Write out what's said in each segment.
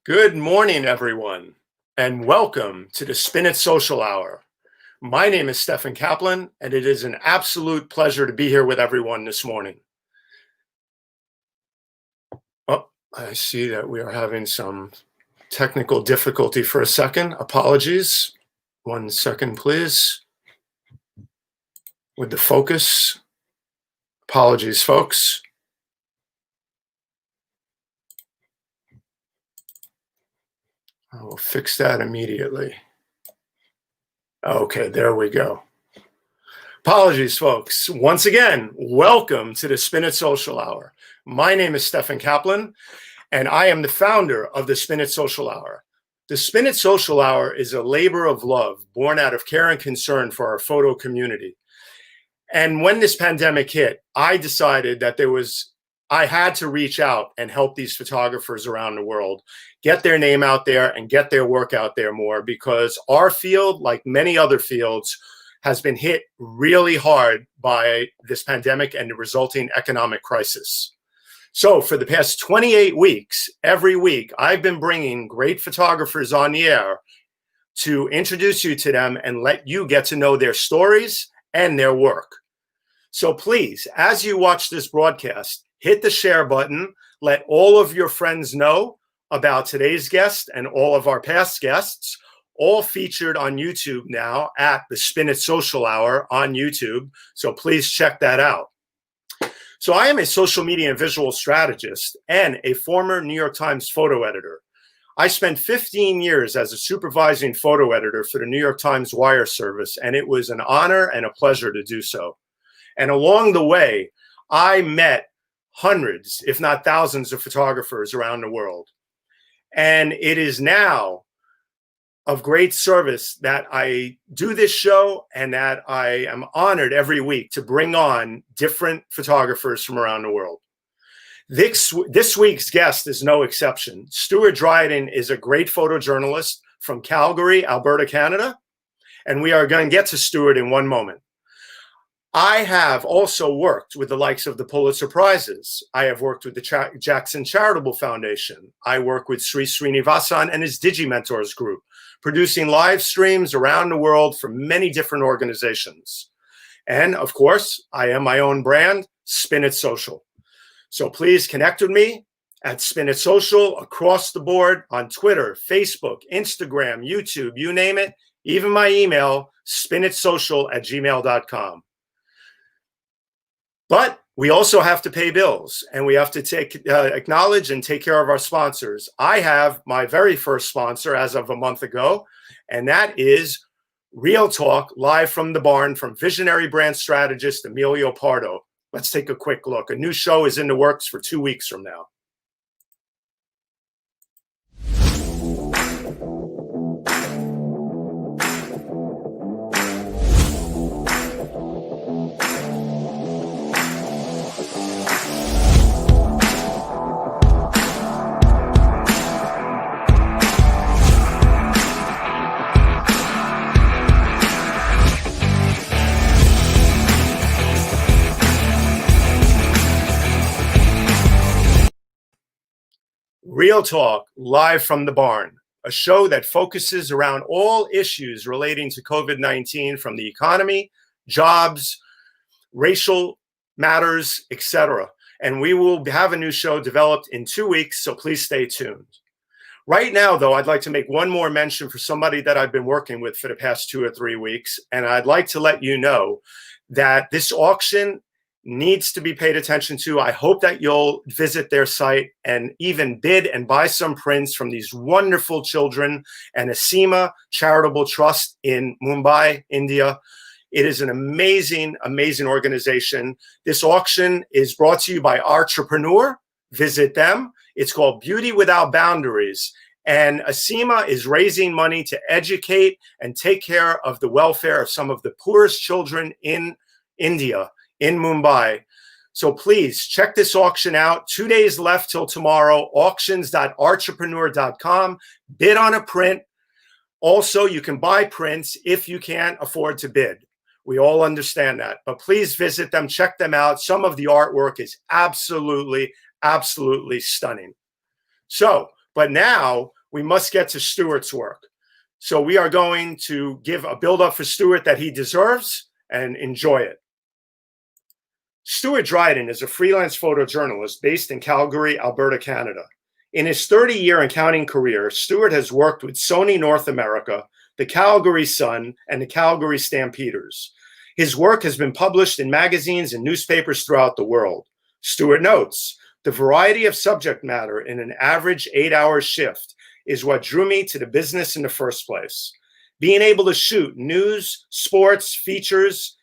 Good morning, everyone, and welcome to the Spin It Social Hour. My name is Stefan Kaplan, and it is an absolute pleasure to be here with everyone this morning. Oh, I see that we are having some technical difficulty for a second. Apologies. 1 second, please. With the focus. Apologies, folks. I will fix that immediately. Okay, there we go. Apologies, folks. Once again, welcome to the Spin It Social Hour. My name is Stefan Kaplan, and I am the founder of the Spin It Social Hour. The Spin It Social Hour is a labor of love born out of care and concern for our photo community. And when this pandemic hit, I decided that I had to reach out and help these photographers around the world get their name out there and get their work out there more, because our field, like many other fields, has been hit really hard by this pandemic and the resulting economic crisis. So for the past 28 weeks, every week, I've been bringing great photographers on the air to introduce you to them and let you get to know their stories and their work. So please, as you watch this broadcast, hit the share button, let all of your friends know about today's guest and all of our past guests, all featured on YouTube now at the Spin It Social Hour on YouTube. So please check that out. So I am a social media and visual strategist and a former New York Times photo editor. I spent 15 years as a supervising photo editor for the New York Times wire service, and it was an honor and a pleasure to do so. And along the way, I met hundreds, if not thousands, of photographers around the world. And it is now of great service that I do this show and that I am honored every week to bring on different photographers from around the world. This week's guest is no exception. Stuart Dryden is a great photojournalist from Calgary, Alberta, Canada. And we are going to get to Stuart in one moment. I have also worked with the likes of the Pulitzer Prizes. I have worked with the Jackson Charitable Foundation. I work with Sri Srinivasan and his DigiMentors group, producing live streams around the world for many different organizations. And of course, I am my own brand, Spin It Social. So please connect with me at Spin It Social across the board on Twitter, Facebook, Instagram, YouTube, you name it, even my email, spinitsocial@gmail.com. But we also have to pay bills, and we have to acknowledge and take care of our sponsors. I have my very first sponsor as of a month ago, and that is Real Talk, live from the barn, from visionary brand strategist Emilio Pardo. Let's take a quick look. A new show is in the works for 2 weeks from now. Real Talk, live from the barn, a show that focuses around all issues relating to COVID-19, from the economy, jobs, racial matters, etc. And we will have a new show developed in 2 weeks, so please stay tuned. Right now, though, I'd like to make one more mention for somebody that I've been working with for the past 2 or 3 weeks, and I'd like to let you know that this auction needs to be paid attention to. I hope that you'll visit their site and even bid and buy some prints from these wonderful children and Asima Charitable Trust in Mumbai, India. It is an amazing, amazing organization. This auction is brought to you by Entrepreneur. Visit them. It's called Beauty Without Boundaries. And Asima is raising money to educate and take care of the welfare of some of the poorest children in India, in Mumbai. So please check this auction out. 2 days left till tomorrow. Auctions.entrepreneur.com. Bid on a print. Also, you can buy prints if you can't afford to bid. We all understand that. But please visit them. Check them out. Some of the artwork is absolutely, absolutely stunning. So But now we must get to Stuart's work. So we are going to give a build-up for Stuart that he deserves and enjoy it. Stuart Dryden is a freelance photojournalist based in Calgary, Alberta, Canada. In his 30-year and counting career, Stuart has worked with Sony North America, the Calgary Sun, and the Calgary Stampeders. His work has been published in magazines and newspapers throughout the world. Stuart notes, the variety of subject matter in an average 8-hour shift is what drew me to the business in the first place. Being able to shoot news, sports, features,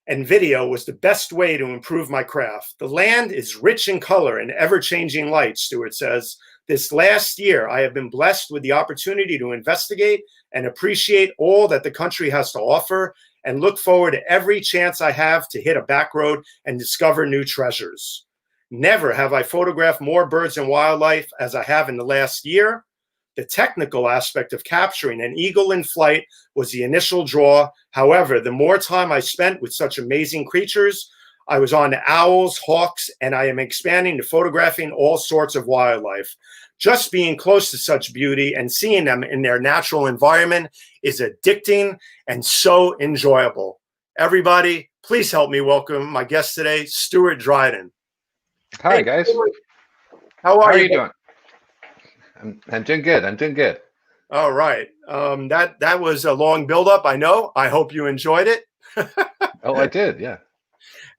and video was the best way to improve my craft. The land is rich in color and ever-changing light, Stuart says. This last year, I have been blessed with the opportunity to investigate and appreciate all that the country has to offer and look forward to every chance I have to hit a back road and discover new treasures. Never have I photographed more birds and wildlife as I have in the last year. The technical aspect of capturing an eagle in flight was the initial draw. However, the more time I spent with such amazing creatures, I was on to owls, hawks, and I am expanding to photographing all sorts of wildlife. Just being close to such beauty and seeing them in their natural environment is addicting and so enjoyable. Everybody, please help me welcome my guest today, Stuart Dryden. Hi, guys. How are you doing? I'm doing good. I'm doing good. All right. That was a long buildup, I know. I hope you enjoyed it. Oh, I did, yeah.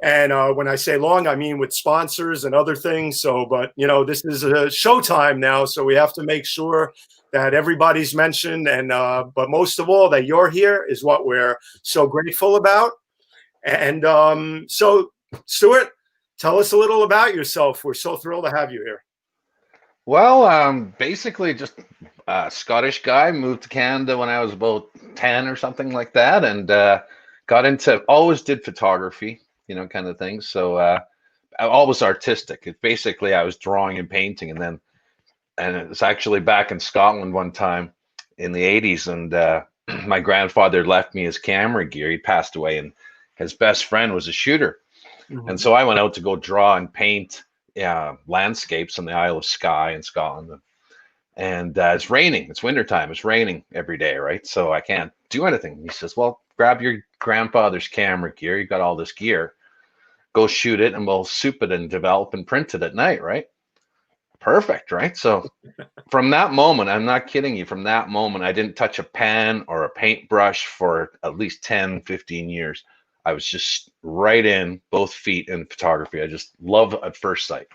And when I say long, I mean with sponsors and other things. So, but this is a showtime now, so we have to make sure that everybody's mentioned. And but most of all, that you're here is what we're so grateful about. And so, Stuart, tell us a little about yourself. We're so thrilled to have you here. Well, basically just a Scottish guy, moved to Canada when I was about 10 or something like that, and got into, always did photography, kind of thing. So I always artistic. Basically, I was drawing and painting, and it was actually back in Scotland one time in the 80s, and my grandfather left me his camera gear. He passed away, and his best friend was a shooter. Mm-hmm. And so I went out to go draw and paint landscapes on the Isle of Skye in Scotland. And it's raining. It's wintertime. It's raining every day, right? So I can't do anything. He says, well, grab your grandfather's camera gear. You got all this gear. Go shoot it, and we'll soup it and develop and print it at night, right? Perfect, right? So from that moment, I'm not kidding you, from that moment, I didn't touch a pen or a paintbrush for at least 10, 15 years. I was just right in, both feet in photography. I just love at first sight.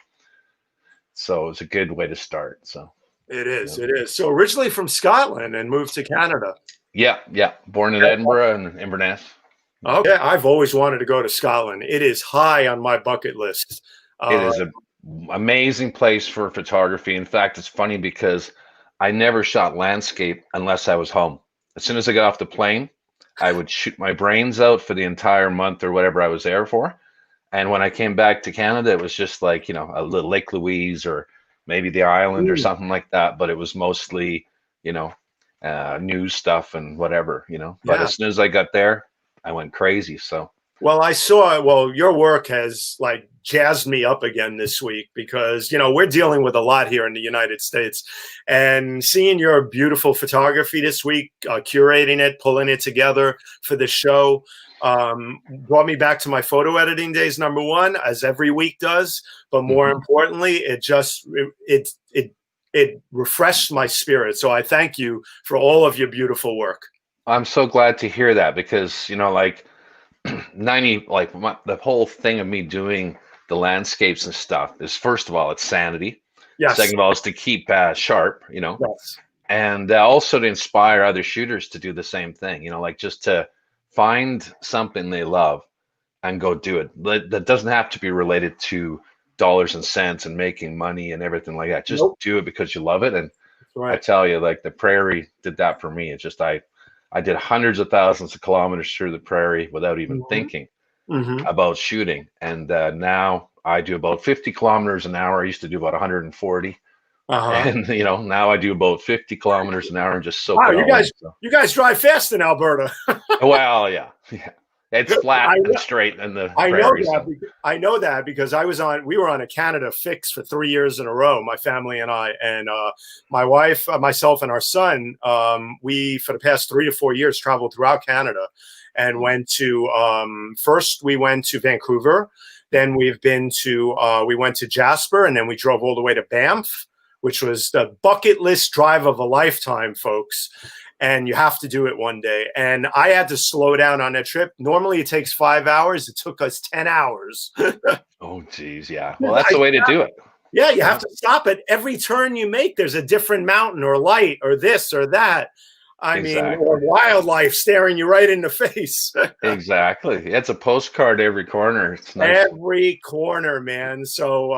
So it's a good way to start. So it is. It is. So originally from Scotland and moved to Canada. Yeah. Born in Edinburgh and Inverness. Okay. I've always wanted to go to Scotland. It is high on my bucket list. It is an amazing place for photography. In fact, it's funny because I never shot landscape unless I was home. As soon as I got off the plane, I would shoot my brains out for the entire month or whatever I was there for. And when I came back to Canada, it was just like, a little Lake Louise or maybe the island or something like that. But it was mostly, news stuff and whatever, But as soon as I got there, I went crazy. So. Well, your work has jazzed me up again this week because, we're dealing with a lot here in the United States, and seeing your beautiful photography this week, curating it, pulling it together for the show, brought me back to my photo editing days, number one, as every week does. But more importantly, it refreshed my spirit. So I thank you for all of your beautiful work. I'm so glad to hear that because, the whole thing of me doing the landscapes and stuff is, first of all, it's sanity. Yes. Second of all, is to keep sharp, Yes. And also to inspire other shooters to do the same thing, just to find something they love and go do it. That doesn't have to be related to dollars and cents and making money and everything like that. Just do it because you love it. And I tell you, the prairie did that for me. It's just, I did hundreds of thousands of kilometers through the prairie without even thinking about shooting. And now I do about 50 kilometers an hour. I used to do about 140. And, now I do about 50 kilometers an hour and just soak it all in. You guys drive fast in Alberta. Well, yeah. It's flat I and know, straight in the I know prairies. that. I know that because we were on a Canada fix for 3 years in a row, my family and I, and my wife, myself, and our son. We for the past 3 to 4 years traveled throughout Canada, and went to first we went to Vancouver, then we went to Jasper, and then we drove all the way to Banff, which was the bucket list drive of a lifetime, folks. And you have to do it one day. And I had to slow down on that trip. Normally it takes 5 hours. It took us 10 hours. Oh, geez. Yeah. Well, that's the way to do it. Yeah, you have to stop at every turn you make. There's a different mountain or light or this or that. I mean, or wildlife staring you right in the face. Exactly. It's a postcard every corner. It's nice. Every corner, man. So,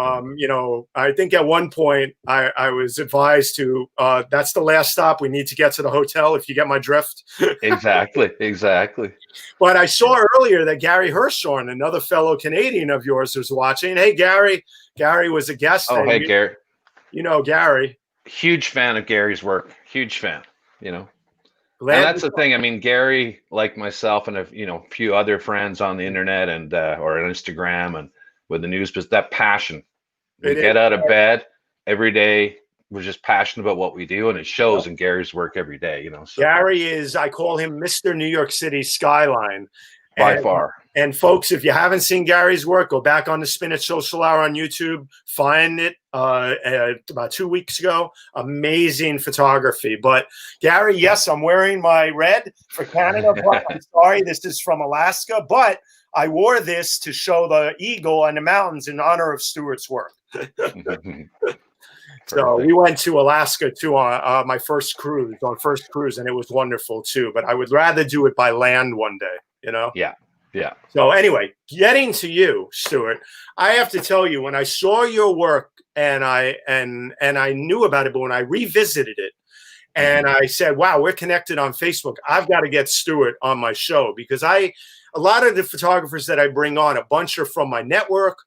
I think at one point I was advised to, that's the last stop. We need to get to the hotel, if you get my drift. Exactly. But I saw earlier that Gary Hirshorn, another fellow Canadian of yours, was watching. Hey, Gary. Gary was a guest. Oh, hey, Gary. You know Gary. Huge fan of Gary's work. Huge fan, And that's the thing. I mean, Gary, like myself and a few other friends on the internet and or on Instagram and with the news, but that passion. We get out of bed every day. We're just passionate about what we do, and it shows in Gary's work every day. So. Gary is, I call him Mr. New York City Skyline. By far. And folks, if you haven't seen Gary's work, go back on the Spinach Social Hour on YouTube. Find it about 2 weeks ago. Amazing photography. But Gary, yes, I'm wearing my red for Canada. But I'm sorry, this is from Alaska. But I wore this to show the eagle on the mountains in honor of Stuart's work. So we went to Alaska too on my first cruise, and it was wonderful too. But I would rather do it by land one day. Yeah. So anyway, getting to you, Stuart, I have to tell you, when I saw your work and I knew about it, but when I revisited it and I said, wow, we're connected on Facebook, I've got to get Stuart on my show, because a lot of the photographers that I bring on, a bunch are from my network.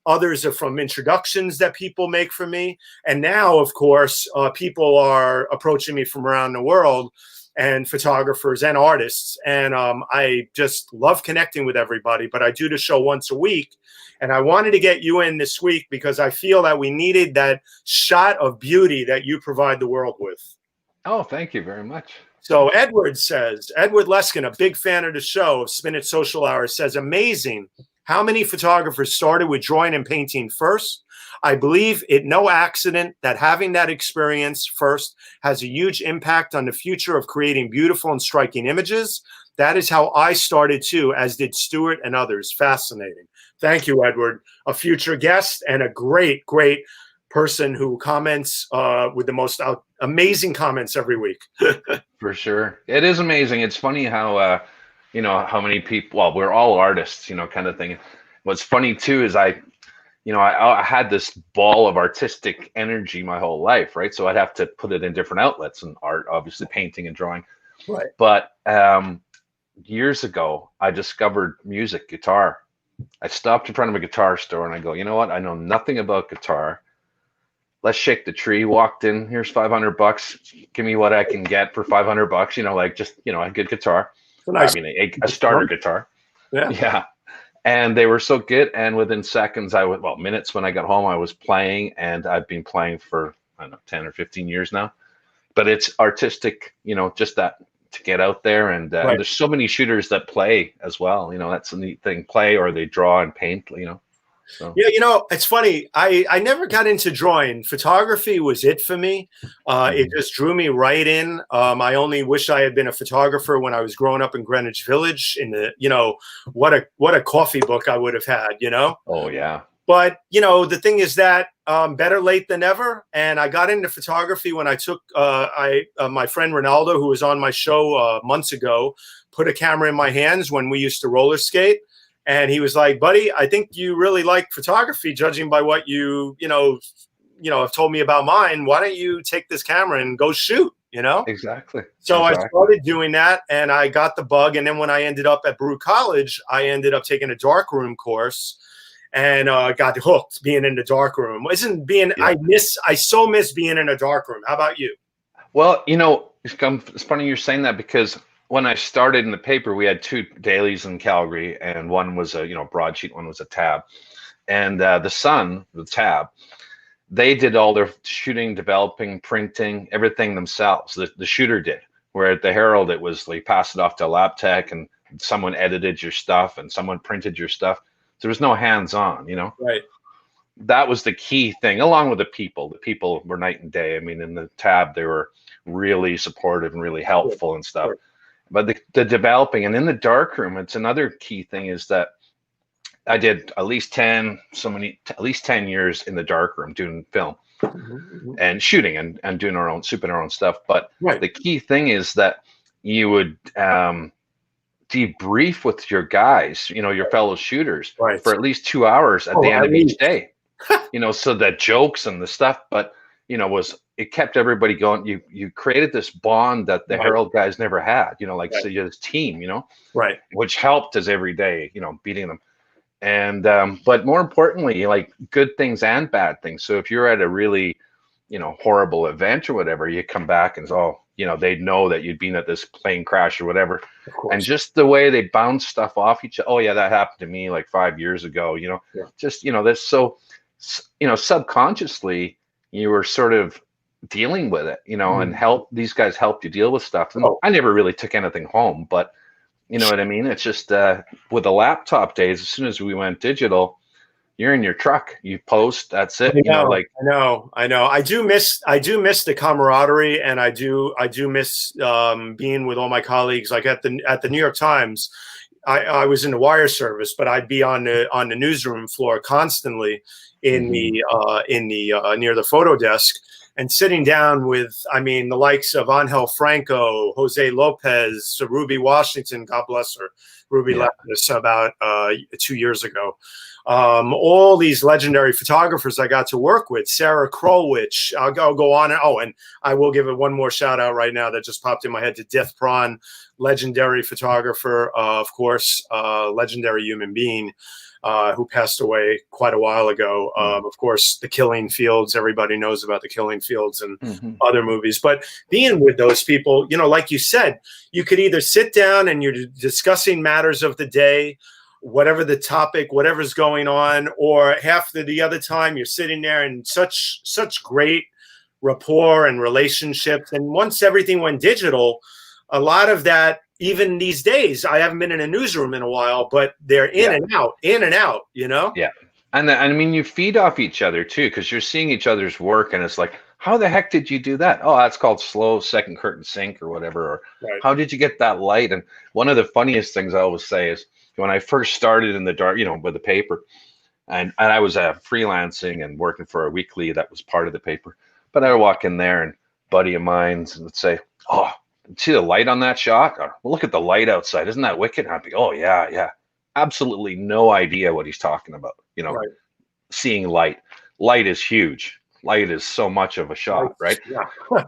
Others are from introductions that people make for me. And now, of course, people are approaching me from around the world, and photographers and artists. And I just love connecting with everybody, but I do the show once a week. And I wanted to get you in this week because I feel that we needed that shot of beauty that you provide the world with. Oh, thank you very much. So Edward Leskin, a big fan of the show of Spinach Social Hour, says, amazing how many photographers started with drawing and painting first. I believe it no accident that having that experience first has a huge impact on the future of creating beautiful and striking images. That is how I started too, as did Stuart and others. Fascinating. Thank you, Edward. A future guest and a great, great person who comments with the most amazing comments every week. For sure. It is amazing. It's funny how, how many people, well, we're all artists, kind of thing. What's funny too is I had this ball of artistic energy my whole life, right? So I'd have to put it in different outlets, and art, obviously painting and drawing. Right. But years ago, I discovered music, guitar. I stopped in front of a guitar store and I go, you know what? I know nothing about guitar. Let's shake the tree. Walked in, here's $500. Give me what I can get for $500. Just a good guitar. Nice. I mean, a starter guitar. Yeah. And they were so good. And within seconds, minutes when I got home, I was playing, and I've been playing for, 10 or 15 years now. But it's artistic, just that to get out there. And right. There's so many shooters that play as well. That's a neat thing. Play, or they draw and paint, So. Yeah, it's funny. I never got into drawing. Photography was it for me. It just drew me right in. I only wish I had been a photographer when I was growing up in Greenwich Village. What a coffee book I would have had. Oh yeah. But the thing is that better late than never. And I got into photography when I took my friend Ronaldo, who was on my show months ago, put a camera in my hands when we used to roller skate. And he was like, buddy, I think you really like photography, judging by what you have told me about mine. Why don't you take this camera and go shoot, Exactly. So I started doing that, and I got the bug. And then when I ended up at Brew College, I ended up taking a darkroom course and got hooked being in the darkroom. I so miss being in a darkroom. How about you? Well, it's funny you're saying that, because when I started in the paper, we had two dailies in Calgary, and one was a broadsheet, one was a tab. And the Sun, the tab, they did all their shooting, developing, printing, everything themselves. The shooter did. Where at the Herald, it was like pass it off to a lab tech, and someone edited your stuff and someone printed your stuff. There was no hands-on, Right. That was the key thing, along with the people. The people were night and day. I mean, in the tab, they were really supportive and really helpful and stuff. Sure. But the developing, and in the darkroom, it's another key thing is that I did at least 10 years in the darkroom doing film and shooting and doing our own stuff. But the key thing is that you would debrief with your guys, your fellow shooters for at least 2 hours at the end of each day. So that jokes and the stuff, but it kept everybody going. You created this bond that the Herald guys never had, so you're this team, which helped us every day, beating them. And but more importantly, like good things and bad things. So if you're at a really horrible event or whatever, you come back and they'd know that you'd been at this plane crash or whatever. And just the way they bounce stuff off each other. Oh yeah, that happened to me like 5 years ago, just this. So subconsciously you were sort of dealing with it, and these guys helped you deal with stuff. And I never really took anything home, but you know what I mean? It's just with the laptop days, as soon as we went digital, you're in your truck, you post, that's it. I know. I do miss the camaraderie, and I do miss being with all my colleagues. Like at the New York Times, I was in the wire service, but I'd be on the newsroom floor constantly in the near the photo desk, and sitting down with, the likes of Angel Franco, Jose Lopez, Ruby Washington, God bless her. Ruby left us about 2 years ago. All these legendary photographers I got to work with, Sarah Krolwich. I'll go on. And I will give it one more shout out right now that just popped in my head to Dith Prawn, legendary photographer, of course, legendary human being. Who passed away quite a while ago. Of course, The Killing Fields, everybody knows about The Killing Fields and other movies. But being with those people, like you said, you could either sit down and you're discussing matters of the day, whatever the topic, whatever's going on, or half the other time you're sitting there in such great rapport and relationships. And once everything went digital, a lot of that, even these days, I haven't been in a newsroom in a while, but they're in and out, Yeah. And I mean, you feed off each other too, because you're seeing each other's work, and it's like, how the heck did you do that? Oh, that's called slow second curtain sync or whatever. Or how did you get that light? And one of the funniest things I always say is when I first started in the dark, with the paper, and I was freelancing and working for a weekly that was part of the paper, but I would walk in there and a buddy of mine would say, oh, see the light on that shot? Or, well, look at the light outside. Isn't that wicked? And I'd be, oh, yeah. Absolutely no idea what he's talking about. Seeing light. Light is huge. Light is so much of a shot, right? Yeah.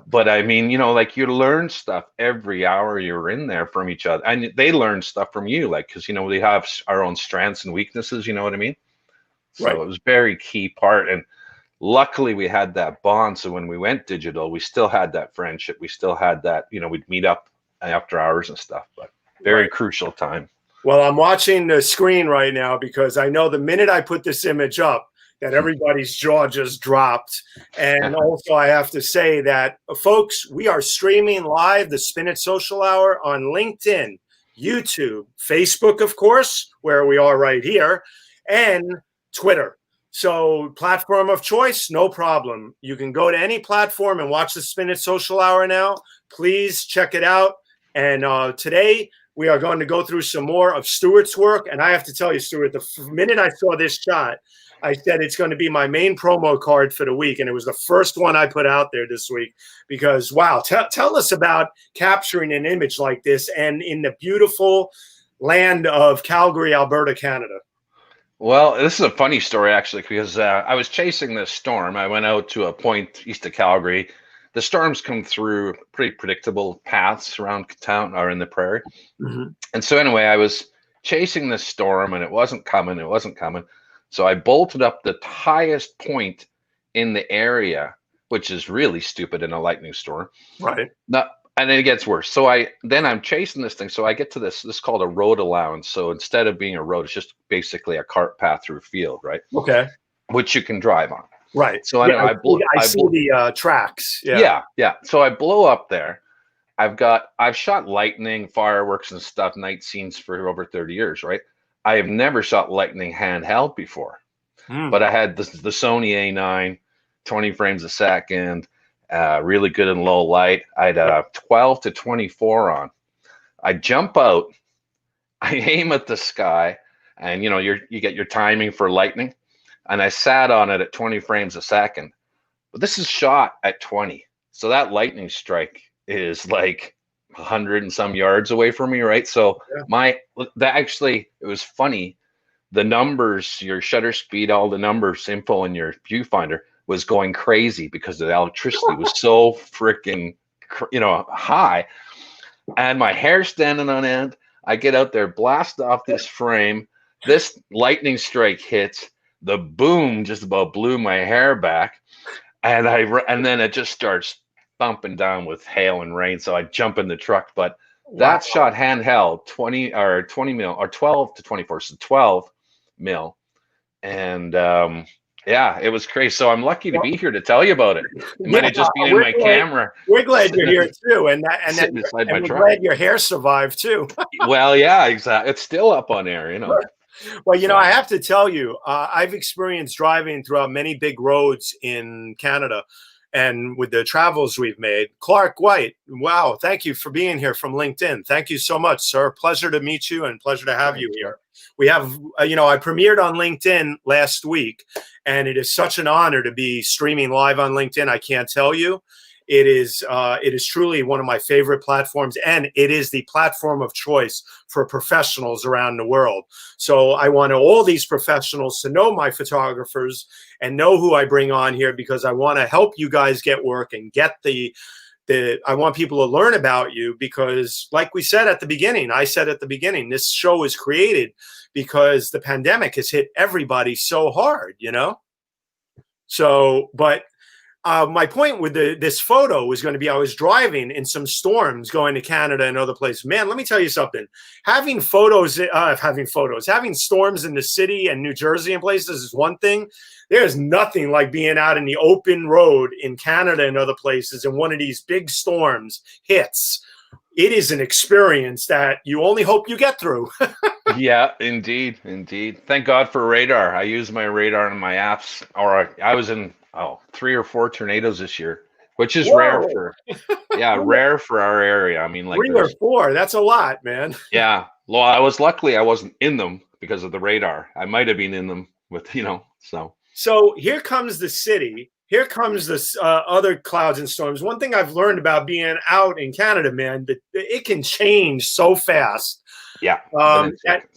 But I mean, like you learn stuff every hour you're in there from each other. And they learn stuff from you, because, we have our own strengths and weaknesses, you know what I mean? So it was a very key part. And luckily we had that bond. So when we went digital, we still had that friendship. We still had that, we'd meet up after hours and stuff, but very crucial time. Well, I'm watching the screen right now because I know the minute I put this image up that everybody's jaw just dropped. And also I have to say that, folks, we are streaming live the Spin It Social Hour on LinkedIn, YouTube, Facebook, of course, where we are right here, and Twitter. So platform of choice, no problem. You can go to any platform and watch the Spin It Social Hour now. Please check it out. And today we are going to go through some more of Stuart's work. And I have to tell you, Stuart, the minute I saw this shot, I said it's going to be my main promo card for the week. And it was the first one I put out there this week because, wow, tell us about capturing an image like this and in the beautiful land of Calgary, Alberta, Canada. Well, this is a funny story, actually, because I was chasing this storm. I went out to a point east of Calgary. The storms come through pretty predictable paths around town or in the prairie. And so anyway, I was chasing this storm and it wasn't coming. So I bolted up the highest point in the area, which is really stupid in a lightning storm. Right. Now, And then it gets worse. So I'm chasing this thing. So I get to this is called a road allowance. So instead of being a road, it's just basically a cart path through a field, right? Okay. Which you can drive on. Right. So Yeah, anyway, I see the tracks. Yeah. So I blow up there. I've shot lightning, fireworks and stuff, night scenes for over 30 years, right? I have never shot lightning handheld before. But I had the Sony A9, 20 frames a second, really good in low light. I had a 12 to 24 on. I jump out, I aim at the sky, and you get your timing for lightning, and I sat on it at 20 frames a second. But this is shot at 20, so that lightning strike is like 100 and some yards away from me, right? So it was funny. The numbers, your shutter speed, all the numbers info in your viewfinder was going crazy because the electricity was so freaking, high. And my hair standing on end. I get out there, blast off this frame. This lightning strike hits. The boom just about blew my hair back. And then it just starts thumping down with hail and rain. So I jump in the truck. But that shot handheld 20 mil or 12 to 24, so 12 mil. And it was crazy. So I'm lucky to be here to tell you about it. It might have just been in my camera. We're glad you're here too, and we're glad your hair survived too. Well, yeah, exactly. It's still up on air, Well, I have to tell you, I've experienced driving throughout many big roads in Canada, and with the travels we've made. Clark White, wow, thank you for being here from LinkedIn. Thank you so much, sir. Pleasure to meet you and pleasure to have you here. We have, I premiered on LinkedIn last week, and it is such an honor to be streaming live on LinkedIn. I can't tell you. It is truly one of my favorite platforms, and it is the platform of choice for professionals around the world. So I want all these professionals to know my photographers and know who I bring on here, because I want to help you guys get work and get I want people to learn about you, because like we said at the beginning, this show is created because the pandemic has hit everybody so hard, So, but my point with this photo was going to be, I was driving in some storms going to Canada and other places. Man, let me tell you something. Having storms in the city and New Jersey and places is one thing. There's nothing like being out in the open road in Canada and other places, and one of these big storms hits. It is an experience that you only hope you get through. Yeah, indeed. Thank God for radar. I use my radar in my apps. I was in 3 or 4 tornadoes this year, which is rare for our area. I mean, like 3 or 4, that's a lot, man. Yeah. Well, I wasn't in them because of the radar. I might have been in them with, so. So here comes the city. Here comes this other clouds and storms. One thing I've learned about being out in Canada, man, that it can change so fast. Yeah.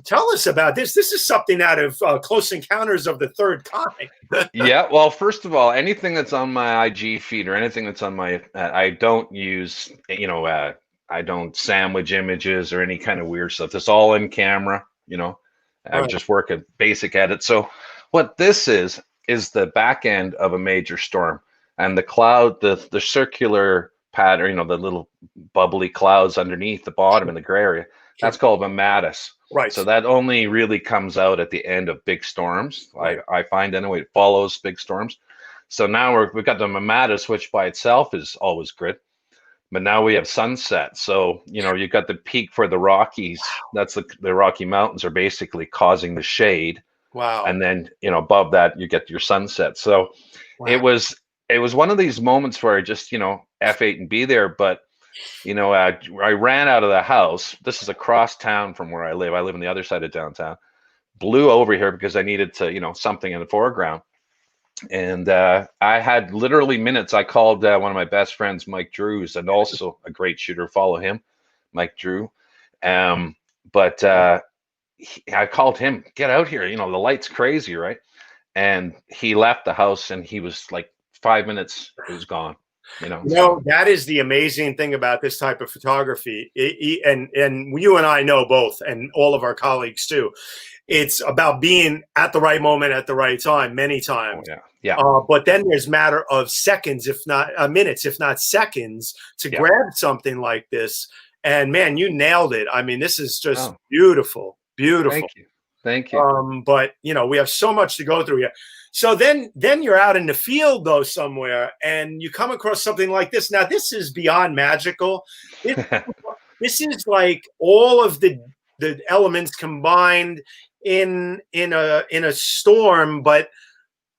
Tell us about this. This is something out of Close Encounters of the Third Kind. Yeah. Well, first of all, anything that's on my IG feed or anything that's on my, I don't use, I don't sandwich images or any kind of weird stuff. It's all in camera, I just work a basic edit. So what this is the back end of a major storm, and the cloud, the circular pattern, the little bubbly clouds underneath the bottom in the gray area. That's called mammatus. Right. So that only really comes out at the end of big storms. Right. I find anyway, it follows big storms. So now we've got the mammatus, which by itself is always good. But now we have sunset. So, you've got the peak for the Rockies. That's the Rocky Mountains are basically causing the shade. Wow. And then, above that, you get your sunset. So it was one of these moments where I just, F8 and be there. But, I ran out of the house. This is across town from where I live. I live on the other side of downtown. Blew over here because I needed to, something in the foreground. And I had literally minutes. I called one of my best friends, Mike Drews, and also a great shooter. Follow him, Mike Drew. But I called him, get out here. The light's crazy, right? And he left the house, and he was like 5 minutes, it was gone. That is the amazing thing about this type of photography. And you and I know both, and all of our colleagues too. It's about being at the right moment at the right time many Oh, times. yeah. Yeah. But then there's matter of seconds, if not minutes, if not seconds, to Yeah. grab something like this. And man, you nailed it. I mean, this is just Oh, beautiful, beautiful. thank you. Thank you. But you know, we have so much to go through here. So then you're out in the field though somewhere, and you come across something like this. Now, this is beyond magical. This is like all of the elements combined in a storm, but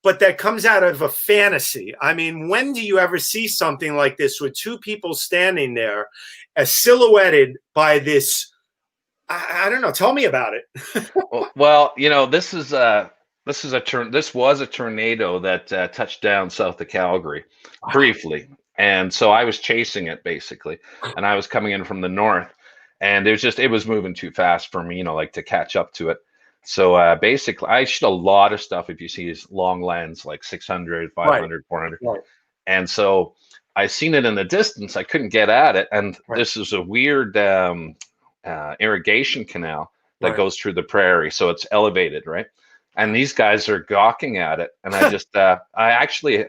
that comes out of a fantasy. I mean, when do you ever see something like this with two people standing there, as silhouetted by this? I don't know. Tell me about it. Well, you know, this was a tornado that touched down south of Calgary briefly, and so I was chasing it basically, and I was coming in from the north, and it was moving too fast for me, you know, like to catch up to it. So basically, I shoot a lot of stuff. If you see these long lens, like 600, 500, Right. 400, Right. and so I seen it in the distance. I couldn't get at it, and Right. this is a weird irrigation canal that Right. goes through the prairie, so it's elevated, right? And these guys are gawking at it, and I actually,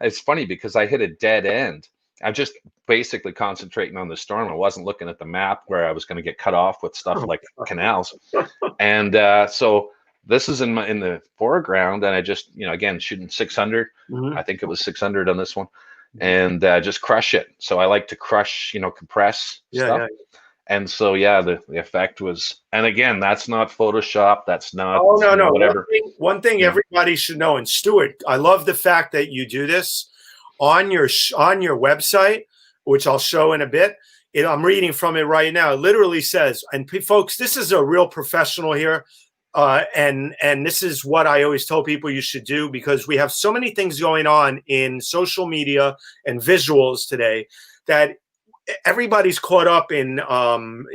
it's funny because I hit a dead end. I'm just basically concentrating on the storm. I wasn't looking at the map where I was going to get cut off with stuff like canals, and so this is in the foreground, and I just, you know, again shooting 600. Mhm. I think it was 600 on this one, and just crush it. So I like to crush, you know, compress stuff. Yeah. And so, yeah, the effect was, and again, that's not Photoshop. That's not, Oh, no, you know, no. whatever. One thing Yeah. everybody should know, and Stuart, I love the fact that you do this on your website, which I'll show in a bit. I'm reading from it right now. It literally says, and folks, this is a real professional here. And this is what I always tell people you should do, because we have so many things going on in social media and visuals today that everybody's caught up in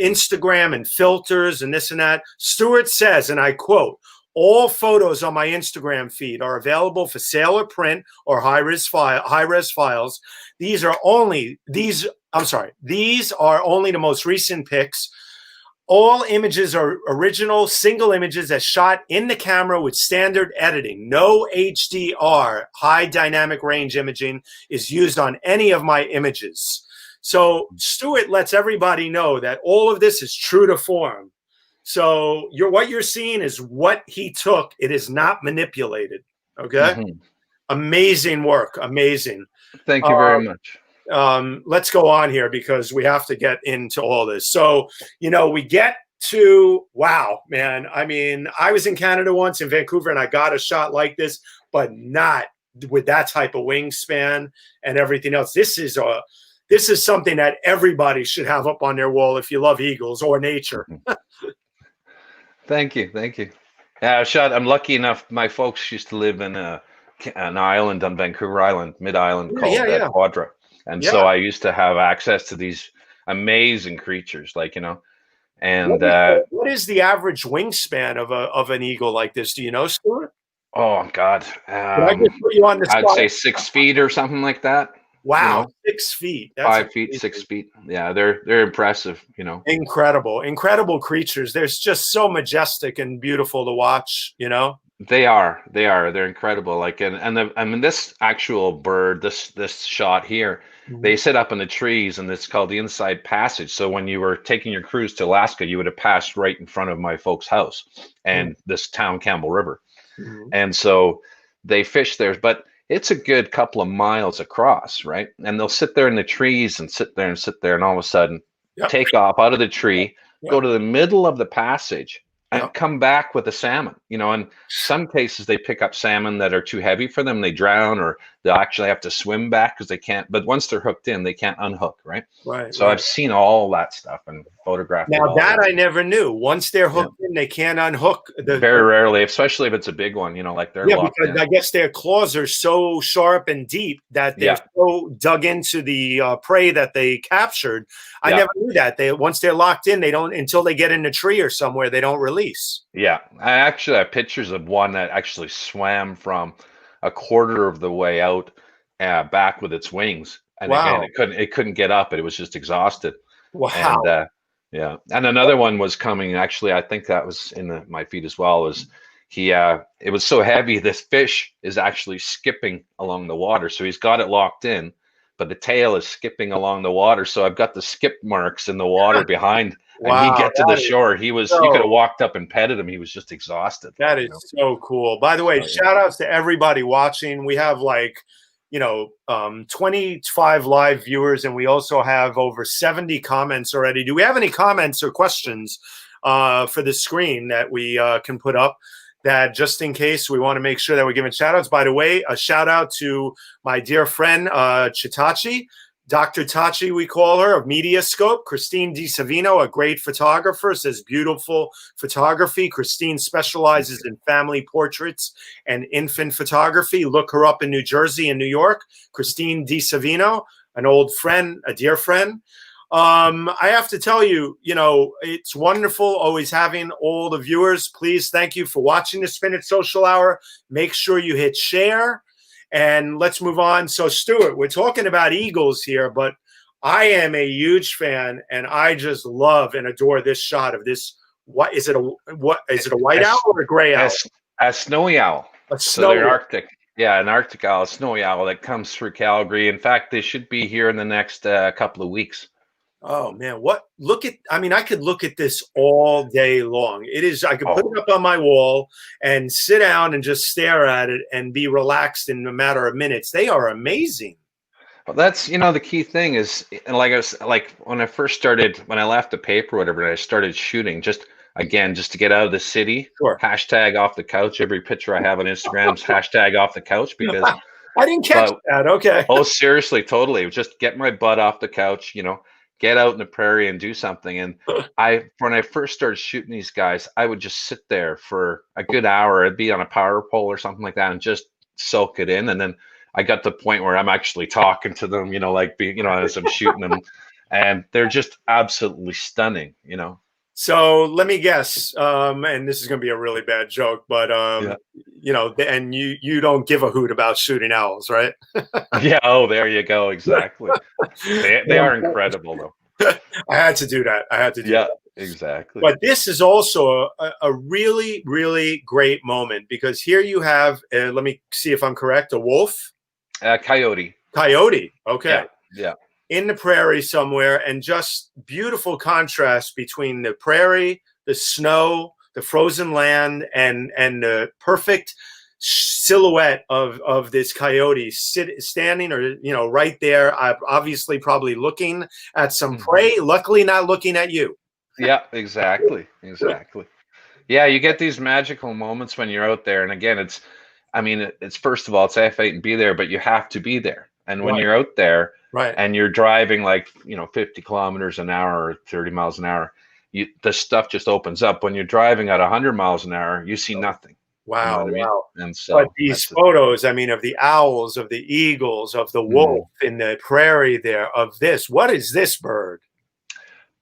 Instagram and filters and this and that. Stuart says, and I quote, "All photos on my Instagram feed are available for sale or print or high-res files. These are only the most recent pics. All images are original single images as shot in the camera with standard editing. No HDR, high dynamic range imaging, is used on any of my images." So Stuart lets everybody know that all of this is true to form. So what you're seeing is what he took. It is not manipulated. Okay. Mm-hmm. Amazing work. Amazing. Thank you very much. Let's go on here because we have to get into all this. So, you know, we get to, wow, man. I mean, I was in Canada once, in Vancouver, and I got a shot like this, but not with that type of wingspan and everything else. This is something that everybody should have up on their wall if you love eagles or nature. Thank you. Thank you. I'm lucky enough. My folks used to live in an island on Vancouver Island, mid-island called Quadra. And so I used to have access to these amazing creatures, like, you know, and what is the average wingspan of an eagle like this? Do you know, Stuart? Oh God. I just put you on the spot? I'd say 6 feet or something like that. Wow, you know? 6 feet. That's 5 feet, 6 feet. Yeah, they're impressive, you know. Incredible creatures. They're just so majestic and beautiful to watch, you know. They're incredible. Like, I mean, this actual bird, this shot here, they sit up in the trees, and it's called the Inside Passage. So when you were taking your cruise to Alaska, you would have passed right in front of my folks' house and this town, Campbell River. And so they fish there, but it's a good couple of miles across, right? And they'll sit there in the trees and sit there, and all of a sudden take off out of the tree, go to the middle of the passage, and come back with a salmon. You know, in some cases they pick up salmon that are too heavy for them, they drown, or they'll actually have to swim back because they can't. But once they're hooked in, they can't unhook, right? So I've seen all that stuff and photographed. Now that I never knew. Once they're hooked in, they can't unhook. Very rarely, especially if it's a big one. You know, like they're locked because in. I guess their claws are so sharp and deep that they're so dug into the prey that they captured. I never knew that. Once they're locked in, they don't, until they get in a tree or somewhere, they don't release. Yeah, I actually have pictures of one that actually swam from a quarter of the way out back with its wings, and again, it couldn't get up. It was just exhausted. Wow. And Yeah. And another one was coming. Actually, I think that was in my feed as well. Was it was so heavy, this fish is actually skipping along the water. So he's got it locked in, but the tail is skipping along the water. So I've got the skip marks in the water behind. And he Wow, get to the that is shore. You could have so walked up and petted him. He was just exhausted. that is so cool. By the way, Oh, yeah. shout outs to everybody watching. We have 25 live viewers, and we also have over 70 comments already. Do we have any comments or questions for the screen that we can put up? That just in case, we want to make sure that we're giving shout outs. By the way, a shout out to my dear friend Chitachi, Dr. Tachi, we call her, of Mediascope. Christine DiSavino, a great photographer, says beautiful photography. Christine specializes in family portraits and infant photography. Look her up in New Jersey and New York. Christine DiSavino, an old friend, a dear friend. I have to tell you, it's wonderful always having all the viewers. Please, thank you for watching the Spin It Social Hour. Make sure you hit share. And let's move on. So, Stuart, we're talking about eagles here, but I am a huge fan, and I just love and adore this shot of this. What is it? A white owl or a gray owl? A snowy owl. A So snowy. they're Arctic. Yeah, an Arctic owl, a snowy owl that comes through Calgary. In fact, they should be here in the next couple of weeks. Oh man, I could look at this all day long. I could put it up on my wall and sit down and just stare at it and be relaxed in a matter of minutes. They are amazing. Well, that's, the key thing is, and when I first started, when I left the paper or whatever, and I started shooting, just to get out of the city. Sure. Hashtag off the couch. Every picture I have on Instagram's hashtag off the couch, because I didn't catch that. Okay. Oh, seriously, totally. Just get my butt off the couch, get out in the prairie and do something. And when I first started shooting these guys, I would just sit there for a good hour. I'd be on a power pole or something like that and just soak it in. And then I got to the point where I'm actually talking to them, as I'm shooting them, and they're just absolutely stunning, So let me guess, and this is going to be a really bad joke, but and you don't give a hoot about shooting owls, right? Yeah. Oh, there you go. Exactly. They are incredible, though. I had to do that. Yeah, exactly. But this is also a really, really great moment, because here you have, let me see if I'm correct, a wolf? Coyote. Coyote. Okay. Yeah. In the prairie somewhere, and just beautiful contrast between the prairie, the snow, the frozen land, and the perfect silhouette of this coyote standing, or right there, obviously probably looking at some prey, luckily not looking at you. Yeah, exactly. Yeah, you get these magical moments when you're out there, and again, it's first of all, it's F8 and be there, but you have to be there. And when you're out there, right, and you're driving 50 kilometers an hour or 30 miles an hour, the stuff just opens up. When you're driving at 100 miles an hour, you see nothing. Wow, you know wow. And so, but these photos, of the owls, of the eagles, of the wolf in the prairie there, of this, what is this bird?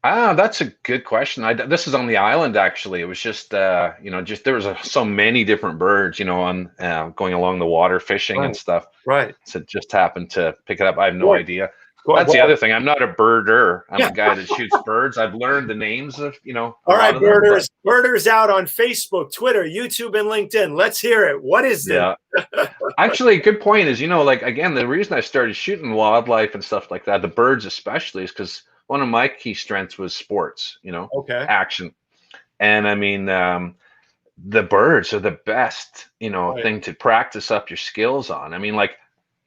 That's a good question. This is on the island, actually. It was just, there was so many different birds, on going along the water fishing and stuff. Right. So it just happened to pick it up. I have no idea. That's the other thing. I'm not a birder. I'm a guy that shoots birds. I've learned the names of, All right, birders. Birders out on Facebook, Twitter, YouTube, and LinkedIn. Let's hear it. What is this? Yeah. Actually, a good point is, again, the reason I started shooting wildlife and stuff like that, the birds especially, is because one of my key strengths was sports, action. And the birds are the best, thing to practice up your skills on.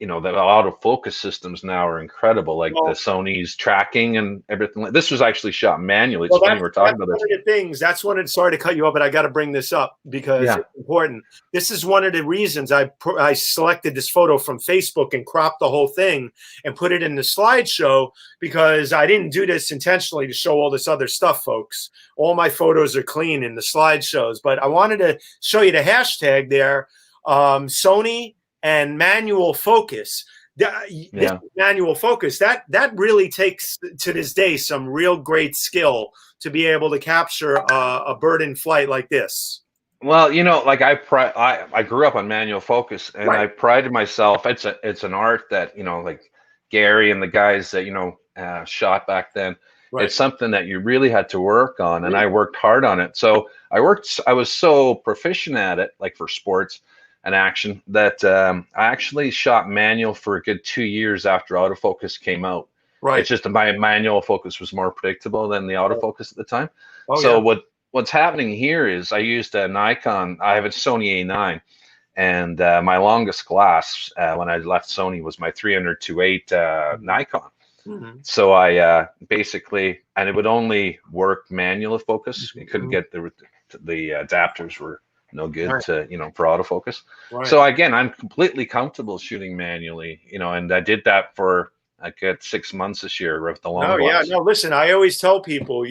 The autofocus systems now are incredible, like the Sony's tracking and everything. This was actually shot manually. It's funny we're talking about this. One of the things, that's one of, sorry to cut you off, but I got to bring this up because it's important. This is one of the reasons I selected this photo from Facebook and cropped the whole thing and put it in the slideshow, because I didn't do this intentionally to show all this other stuff, folks. All my photos are clean in the slideshows, but I wanted to show you the hashtag there, Sony and manual focus. Manual focus, that really takes, to this day, some real great skill to be able to capture a bird in flight like this. Well, I grew up on manual focus, and I prided myself. It's an art that, like Gary and the guys that shot back then, Right. It's something that you really had to work on, and I worked hard on it. So I was so proficient at it, like for sports and action, that I actually shot manual for a good 2 years after autofocus came out. Right. It's just my manual focus was more predictable than the Right. autofocus at the time. Oh, So yeah. what's happening here is I used a Nikon. I have a Sony A9, and my longest glass when I left Sony was my 300-8 Nikon. Mm-hmm. So I basically, and it would only work manual focus. You couldn't get the adapters were no good Right. to, for autofocus. Right. So again, I'm completely comfortable shooting manually, and I did that for a good 6 months this year with the long No, yeah, glass. no. Listen, I always tell people,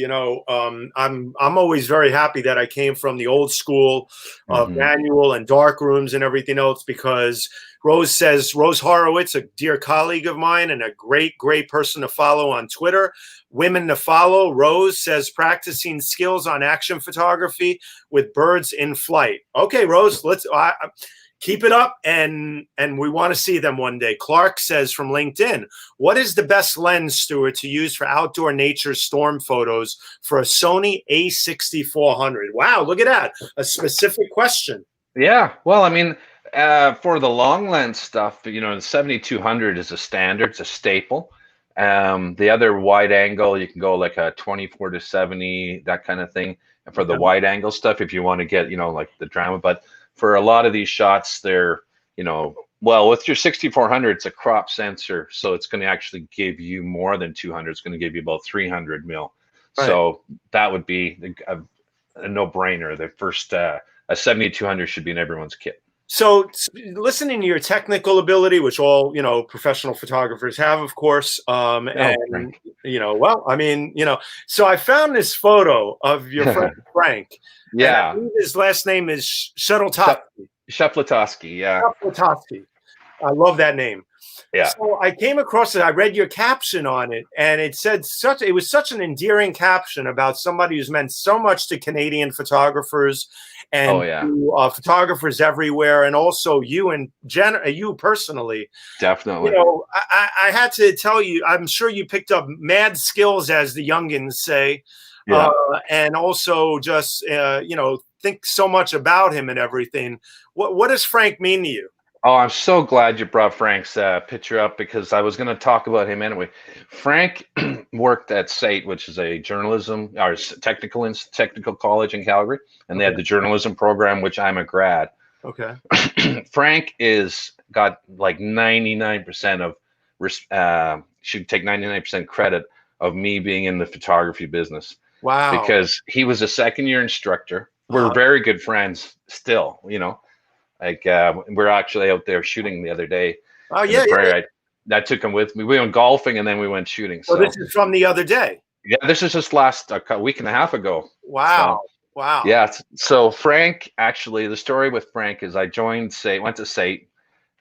I'm always very happy that I came from the old school of manual and dark rooms and everything else, because Rose Horowitz, a dear colleague of mine and a great, great person to follow on Twitter, women to follow. Rose says practicing skills on action photography with birds in flight. Okay, Rose, keep it up, and we want to see them one day. Clark says from LinkedIn, what is the best lens, Stuart, to use for outdoor nature storm photos for a Sony a6400? Wow, look at that. A specific question. Yeah, well, I mean, for the long lens stuff, the 7200 is a standard, it's a staple. The other wide angle, you can go like a 24-70, that kind of thing. And for the wide angle stuff, if you want to get, like the drama, but for a lot of these shots, they're, well, with your 6400, it's a crop sensor, so it's going to actually give you more than 200. It's going to give you about 300 mil. Right. So that would be a no-brainer. The first, a 7200 should be in everyone's kit. So listening to your technical ability, which all, professional photographers have, of course, and, well, I mean, so I found this photo of your friend Frank. Yeah. And I believe his last name is Shuttletoski. Shuttletoski, yeah. Shuttletoski. I love that name. Yeah. So I came across it. I read your caption on it, and it was such an endearing caption about somebody who's meant so much to Canadian photographers and to, photographers everywhere, and also you you personally. Definitely. I had to tell you, I'm sure you picked up mad skills, as the youngins say, and also just think so much about him and everything. What does Frank mean to you? Oh, I'm so glad you brought Frank's picture up, because I was going to talk about him anyway. Frank worked at SAIT, which is a journalism or technical college in Calgary, and they had the journalism program, which I'm a grad. Okay. Frank got like 99% of should take 99% credit of me being in the photography business. Wow. Because he was a second-year instructor. We're very good friends still, Like we're actually out there shooting the other day. Oh yeah, I took him with me. We went golfing and then we went shooting. So this is from the other day. Yeah, this is just last a week and a half ago. Wow. So, wow. Yeah. So Frank, actually, the story with Frank is I joined SAIT, went to SAIT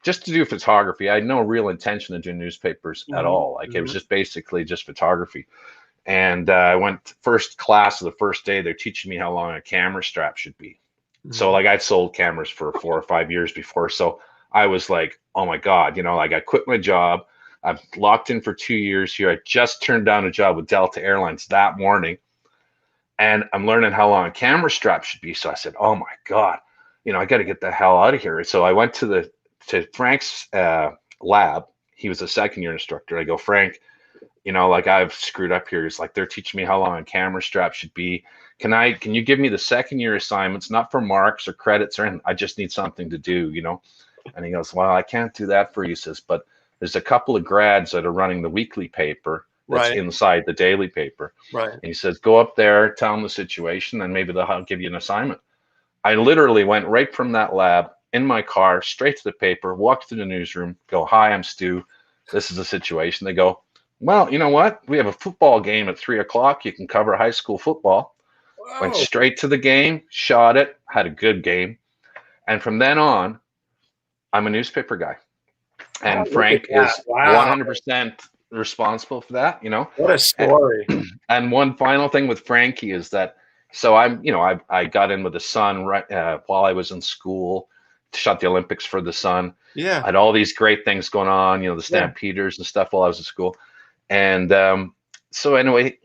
just to do photography. I had no real intention of doing newspapers at all. Like it was just basically just photography. And I went first class the first day. They're teaching me how long a camera strap should be. So like I'd sold cameras for 4 or 5 years before. So I was like, oh my God, like I quit my job. I've locked in for 2 years here. I just turned down a job with Delta Airlines that morning. And I'm learning how long a camera strap should be. So I said, oh my God, I got to get the hell out of here. So I went to Frank's lab. He was a second-year instructor. I go, Frank, like I've screwed up here. It's like they're teaching me how long a camera strap should be. Can you give me the second-year assignments, not for marks or credits or anything? I just need something to do, And he goes, well, I can't do that for you, says, but there's a couple of grads that are running the weekly paper that's inside the daily paper. Right. And he says, go up there, tell them the situation, and maybe they'll give you an assignment. I literally went right from that lab in my car, straight to the paper, walked to the newsroom, go, hi, I'm Stu. This is the situation. They go, well, you know what? We have a football game at 3 o'clock. You can cover high school football. Whoa. Went straight to the game, shot it, had a good game. And from then on, I'm a newspaper guy. And Frank is 100% responsible for that, What a story. And one final thing with Frankie is that, so I got in with the Sun while I was in school, shot the Olympics for the Sun. Yeah. I had all these great things going on, the Stampeders and stuff while I was in school. And so anyway,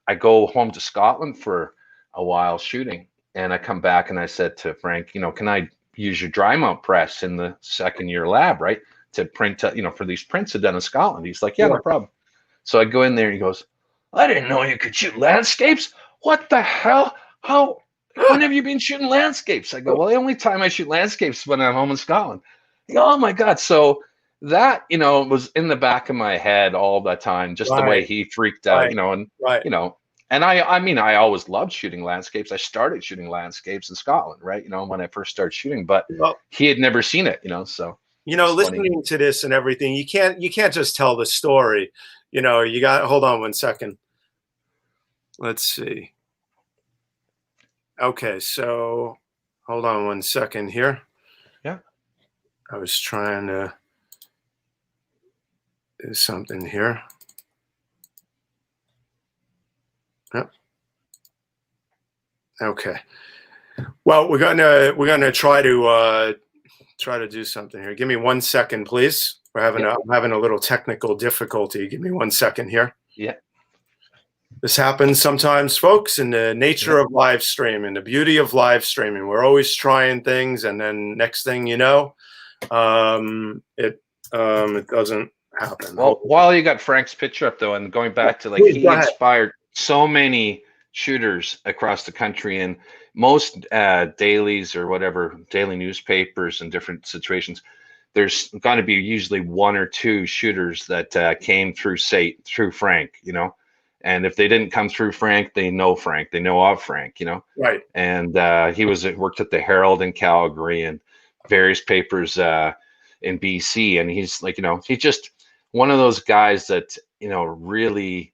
I go home to Scotland for a while shooting, and I come back and I said to Frank, can I use your dry mount press in the second year lab, right, to print, for these prints I've done in Scotland? He's like, yeah, no Sure. problem. So I go in there and he goes, I didn't know you could shoot landscapes. What the hell? When have you been shooting landscapes? I go, well, the only time I shoot landscapes is when I'm home in Scotland. He go, oh my God. So that, was in the back of my head all the time, just the way Right, he freaked out, right, right. and I mean, I always loved shooting landscapes. I started shooting landscapes in Scotland, right? When I first started shooting, but Well, he had never seen it, so it's funny. listening to this and everything, you can't just tell the story. You got, hold on one second. Let's see. Okay, so hold on one second here. Yeah. I was trying to do something here. Yep. Okay. Well, we're gonna try to do something here. Give me 1 second, please. I'm having a little technical difficulty. Give me 1 second here. Yeah. This happens sometimes, folks, in the nature of live streaming, the beauty of live streaming. We're always trying things, and then next thing you know, it doesn't happen. Well, while you got Frank's picture up though, and going back to Please, he go ahead. inspired so many shooters across the country, and most dailies or whatever, daily newspapers and different situations, there's going to be usually one or two shooters that came through Frank, and if they didn't come through Frank, they know of Frank, Right. and he worked at the Herald in Calgary and various papers in BC, and he's like, he's just one of those guys that really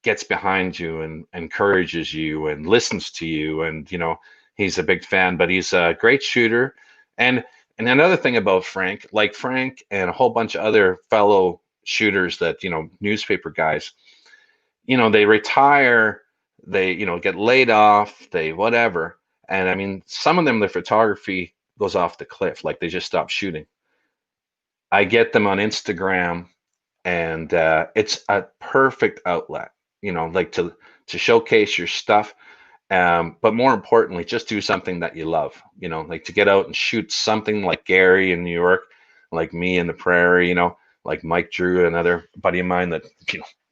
gets behind you and encourages you and listens to you, and he's a big fan, but he's a great shooter. And another thing about Frank, like Frank and a whole bunch of other fellow shooters that newspaper guys, they retire, they get laid off, they whatever, and I mean, some of them, their photography goes off the cliff, like they just stop shooting. I get them on Instagram, and it's a perfect outlet, like to showcase your stuff. But more importantly, just do something that you love, like to get out and shoot something like Gary in New York, like me in the prairie, like Mike Drew, another buddy of mine that,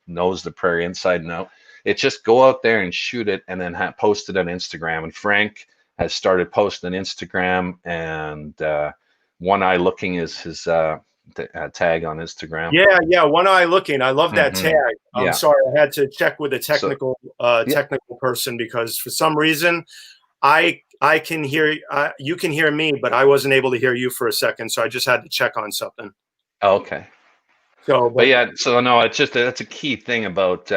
knows the prairie inside and out. It's just go out there and shoot it, and then post it on Instagram. And Frank has started posting on Instagram, and One Eye Looking is his tag on Instagram. Yeah. One Eye Looking. I love that tag. I'm sorry, I had to check with a technical person, because for some reason I can hear you can hear me, but I wasn't able to hear you for a second, so I just had to check on something. Okay. So, but yeah, so no, it's just that's a key thing about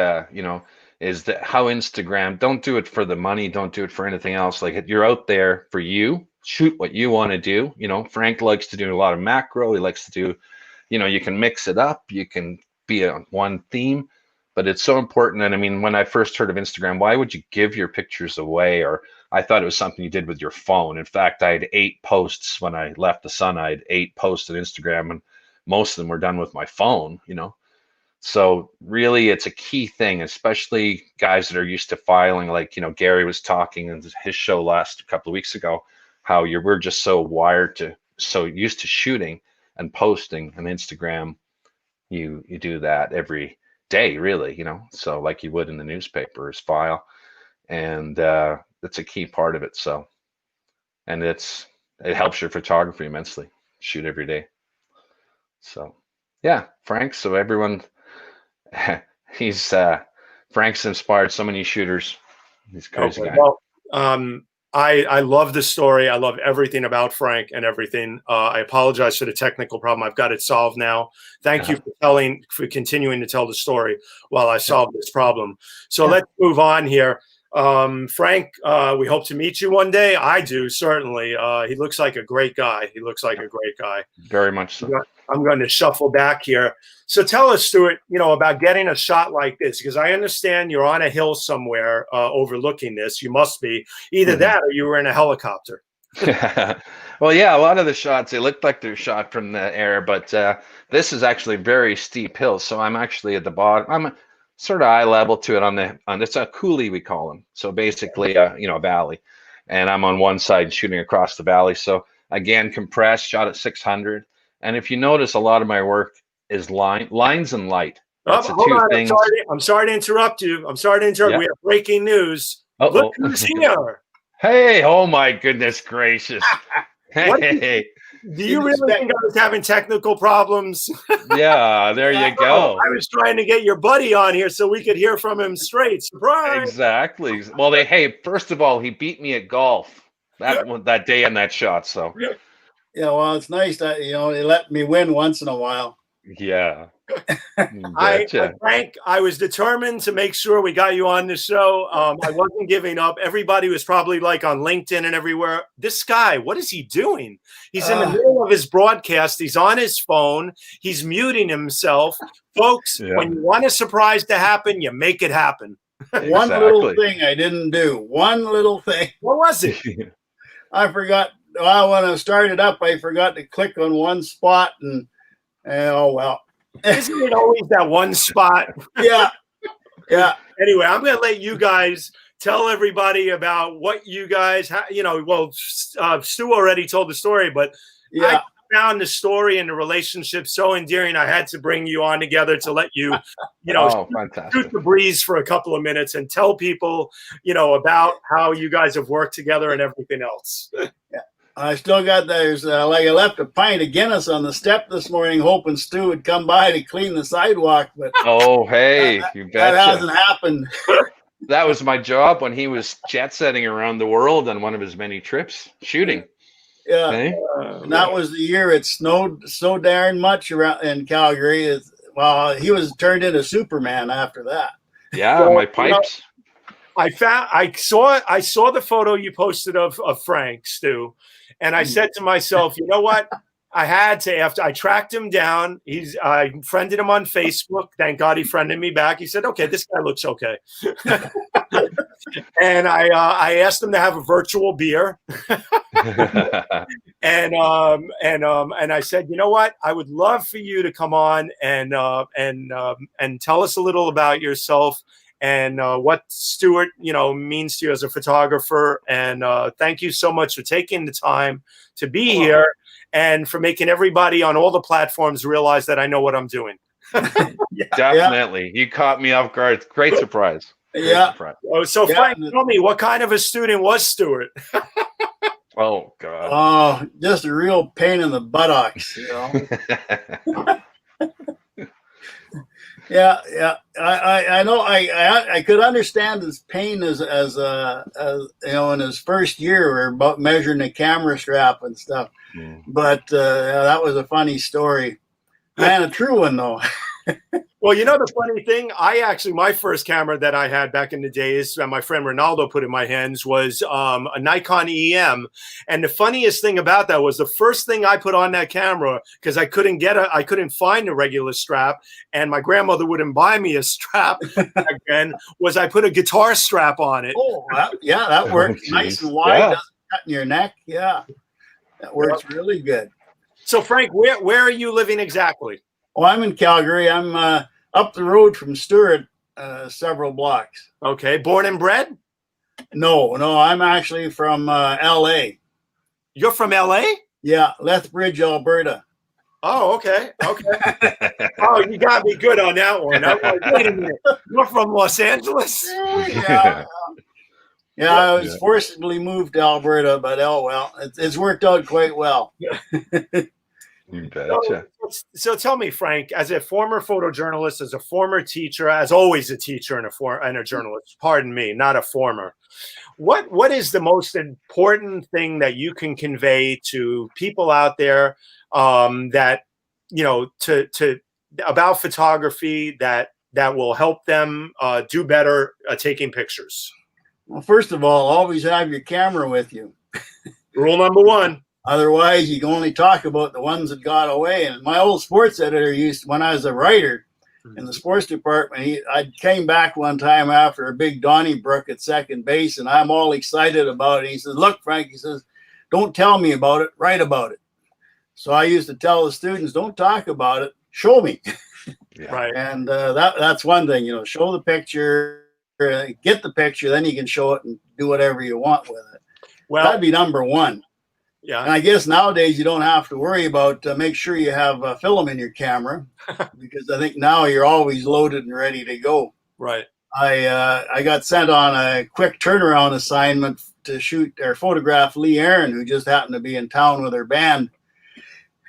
is that how Instagram, don't do it for the money, don't do it for anything else. Like, you're out there for you, shoot what you want to do. Frank likes to do a lot of macro. He likes to do, you can mix it up, you can be on one theme, but it's so important. And I mean, when I first heard of Instagram, why would you give your pictures away? Or I thought it was something you did with your phone. In fact, I had 8 posts when I left the Sun. I had 8 posts on Instagram, and most of them were done with my phone, So really, it's a key thing, especially guys that are used to filing. Like, Gary was talking in his show last couple of weeks ago, how we're just so so used to shooting and posting on Instagram. You do that every day, really, so like you would in the newspaper, is file. And that's a key part of it. So, and it helps your photography immensely. Shoot every day. So, yeah, Frank. So everyone, Frank's inspired so many shooters. He's a crazy guy. Well, I love the story. I love everything about Frank and everything. I apologize for the technical problem. I've got it solved now. Thank you for continuing to tell the story while I solve this problem. So let's move on here. Frank, we hope to meet you one day. I do, certainly. He looks like a great guy. Very much so. I'm going to shuffle back here. So tell us, Stuart, about getting a shot like this, because I understand you're on a hill somewhere overlooking this. You must be either that or you were in a helicopter. Well, yeah, a lot of the shots, they look like they're shot from the air, but this is actually very steep hill. So I'm actually at the bottom. I'm sort of eye level to it on it's a coulee, we call them. So basically, a valley, and I'm on one side shooting across the valley. So again, compressed, shot at 600. And if you notice, a lot of my work is lines and light. That's the Hold two on. things. I'm sorry to interrupt you. Yeah. We have breaking news. Uh-oh. Look who's here. Hey, oh my goodness gracious. Hey. Do you really think I was having technical problems? Yeah, there you go. I was trying to get your buddy on here so we could hear from him straight. Surprise! Exactly. Well, first of all, he beat me at golf that day in that shot. So yeah, well, it's nice that they let me win once in a while. Yeah. Frank, I was determined to make sure we got you on the show. I wasn't giving up. Everybody was probably like on LinkedIn and everywhere. This guy, what is he doing? He's in the middle of his broadcast. He's on his phone. He's muting himself. Folks, when you want a surprise to happen, you make it happen. Exactly. One little thing I didn't do. One little thing. What was it? I forgot. Well, when I started up, I forgot to click on one spot, and oh well. Isn't it always that one spot? Yeah. Anyway, I'm going to let you guys tell everybody about what you guys, Stu already told the story, but I found the story and the relationship so endearing. I had to bring you on together to let you, shoot the breeze for a couple of minutes and tell people, about how you guys have worked together and everything else. Yeah. I still got those, I left a pint of Guinness on the step this morning, hoping Stu would come by to clean the sidewalk. But oh, hey, you betcha. That hasn't happened. That was my job when he was jet setting around the world on one of his many trips, shooting. Yeah, hey? And that was the year it snowed so darn much around in Calgary. He was turned into Superman after that. Yeah, so, my pipes. I saw the photo you posted of Frank, Stu. And I said to myself, you know what? I had to, after I tracked him down, I friended him on Facebook. Thank God he friended me back. He said, okay, this guy looks okay. And I asked him to have a virtual beer. and I said, you know what? I would love for you to come on and tell us a little about yourself and what Stuart, means to you as a photographer. And thank you so much for taking the time to be here and for making everybody on all the platforms realize that I know what I'm doing. Definitely. You caught me off guard. Great surprise. Surprise. Oh, so Frank, tell me, what kind of a student was Stuart? Oh, God. Oh, just a real pain in the buttocks, Yeah. I know. I could understand his pain as in his first year about measuring the camera strap and stuff. But that was a funny story, and a true one though. Well, the funny thing, my first camera that I had back in the days that my friend Ronaldo put in my hands was a Nikon EM. And the funniest thing about that was the first thing I put on that camera, because I couldn't find a regular strap, and my grandmother wouldn't buy me a strap back then, was I put a guitar strap on it. Oh, that works. Nice and wide, doesn't cut in your neck. Yeah, that works really good. So, Frank, where are you living exactly? Oh, I'm in Calgary. I'm up the road from Stuart, several blocks. Okay. Born and bred? No, I'm actually from L.A. You're from L.A.? Yeah, Lethbridge, Alberta. Oh, okay. Oh, you got me good on that one. I'm like, wait a minute. You're from Los Angeles? Yeah, I was forcibly moved to Alberta, but it's worked out quite well. So tell me, Frank, as a former photojournalist, as a former teacher, as always a teacher and a journalist, pardon me, not a former, what is the most important thing that you can convey to people out there that, about photography that will help them do better taking pictures? Well, first of all, always have your camera with you. Rule number one. Otherwise, you can only talk about the ones that got away. And my old sports editor when I was a writer in the sports department, I came back one time after a big Donnybrook at second base, and I'm all excited about it. He says, look, Frank, he says, don't tell me about it, write about it. So I used to tell the students, don't talk about it, show me. Yeah. Right. And that's one thing, you know, show the picture, get the picture, then you can show it and do whatever you want with it. Well, That'd be number one. yeah. And I guess nowadays you don't have to worry about make sure you have film in your camera, because I think now you're always loaded and ready to go. Right. I got sent on a quick turnaround assignment to shoot or photograph Lee Aaron, who just happened to be in town with her band.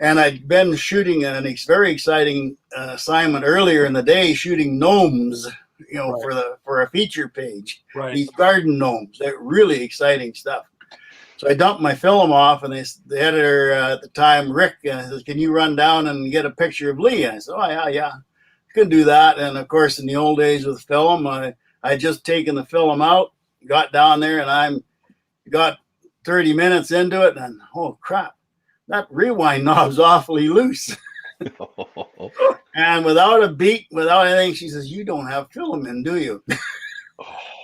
And I'd been shooting very exciting assignment earlier in the day, shooting gnomes, you know, Right. for a feature page. Right. These garden gnomes, they're really exciting stuff. So I dumped my film off, and the editor at the time, Rick, says, "Can you run down and get a picture of Lee?" And I said, "Oh yeah, I can do that." And of course, in the old days with film, I just taken the film out, got down there, and I got 30 minutes into it, and oh crap, that rewind knob's awfully loose. And without a beat, without anything, she says, "You don't have film in, do you?"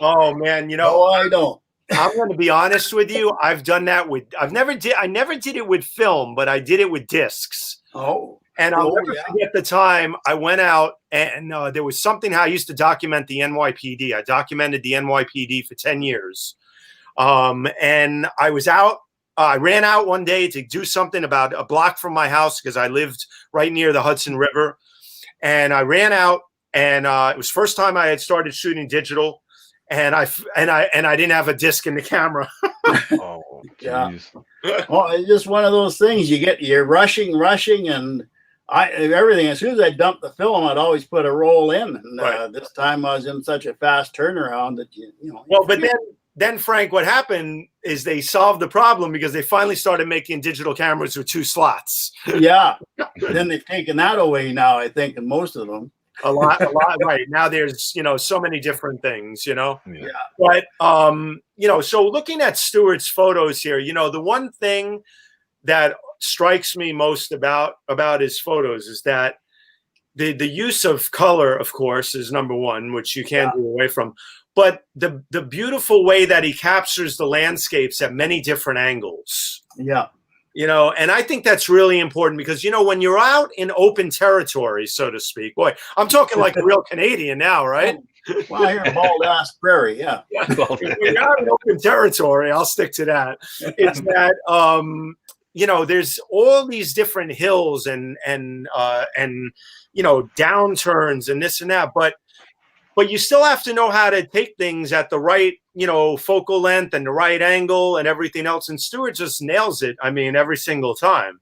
Oh man, you know, No, I don't. I'm going to be honest with you. I've done that with. I never did it with film, but I did it with discs. Oh, And I'll Oh, never yeah. forget the time I went out and there was something how I used to document the NYPD. I documented the NYPD for 10 years. And I was out. I ran out one day to do something about a block from my house because I lived right near the Hudson River. And I ran out, and it was the first time I had started shooting digital. And I didn't have a disc in the camera. Oh, Yeah. geez. Well, it's just one of those things. You're rushing, and everything. As soon as I dumped the film, I'd always put a roll in. And Right. this time I was in such a fast turnaround that you know. Well, but then Frank, what happened is they solved the problem because they finally started making digital cameras with 2 slots. Yeah. Then they've taken that away now, I think, in most of them. A lot. Right now, there's so many different things. Yeah. But so looking at Stuart's photos here, the one thing that strikes me most about his photos is that the use of color, of course, is number one, which you can't do away from. But the beautiful way that he captures the landscapes at many different angles. Yeah. And I think that's really important because, when you're out in open territory, so to speak, boy, I'm talking like a real Canadian now, right? Well, here in Bald Ass Prairie, yeah. When you're out in open territory, I'll stick to that. It's that, there's all these different hills and downturns and this and that, but you still have to know how to take things at the right, focal length and the right angle and everything else. And Stuart just nails it. I mean, every single time.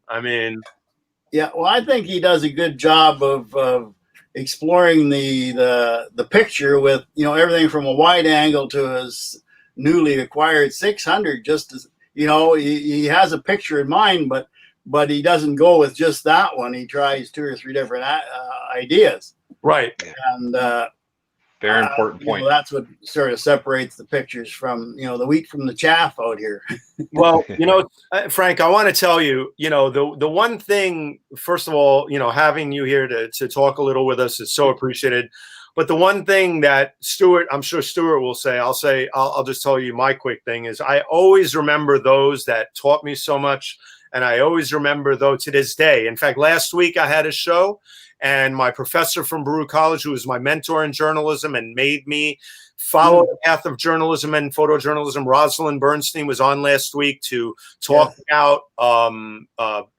Yeah. Well, I think he does a good job of exploring the picture with, everything from a wide angle to his newly acquired 600. Just as, he has a picture in mind, but he doesn't go with just that one. He tries 2 or 3 different ideas. Right. And, Very important point. That's what sort of separates the pictures from, the wheat from the chaff out here. Well, Frank, I want to tell you, the one thing, first of all, having you here to talk a little with us is so appreciated. But the one thing that I'm sure Stuart will say, I'll just tell you my quick thing is I always remember those that taught me so much. And I always remember, though, to this day. In fact, last week I had a show, and my professor from Baruch College, who was my mentor in journalism and made me follow the path of journalism and photojournalism, Rosalind Bernstein, was on last week to talk about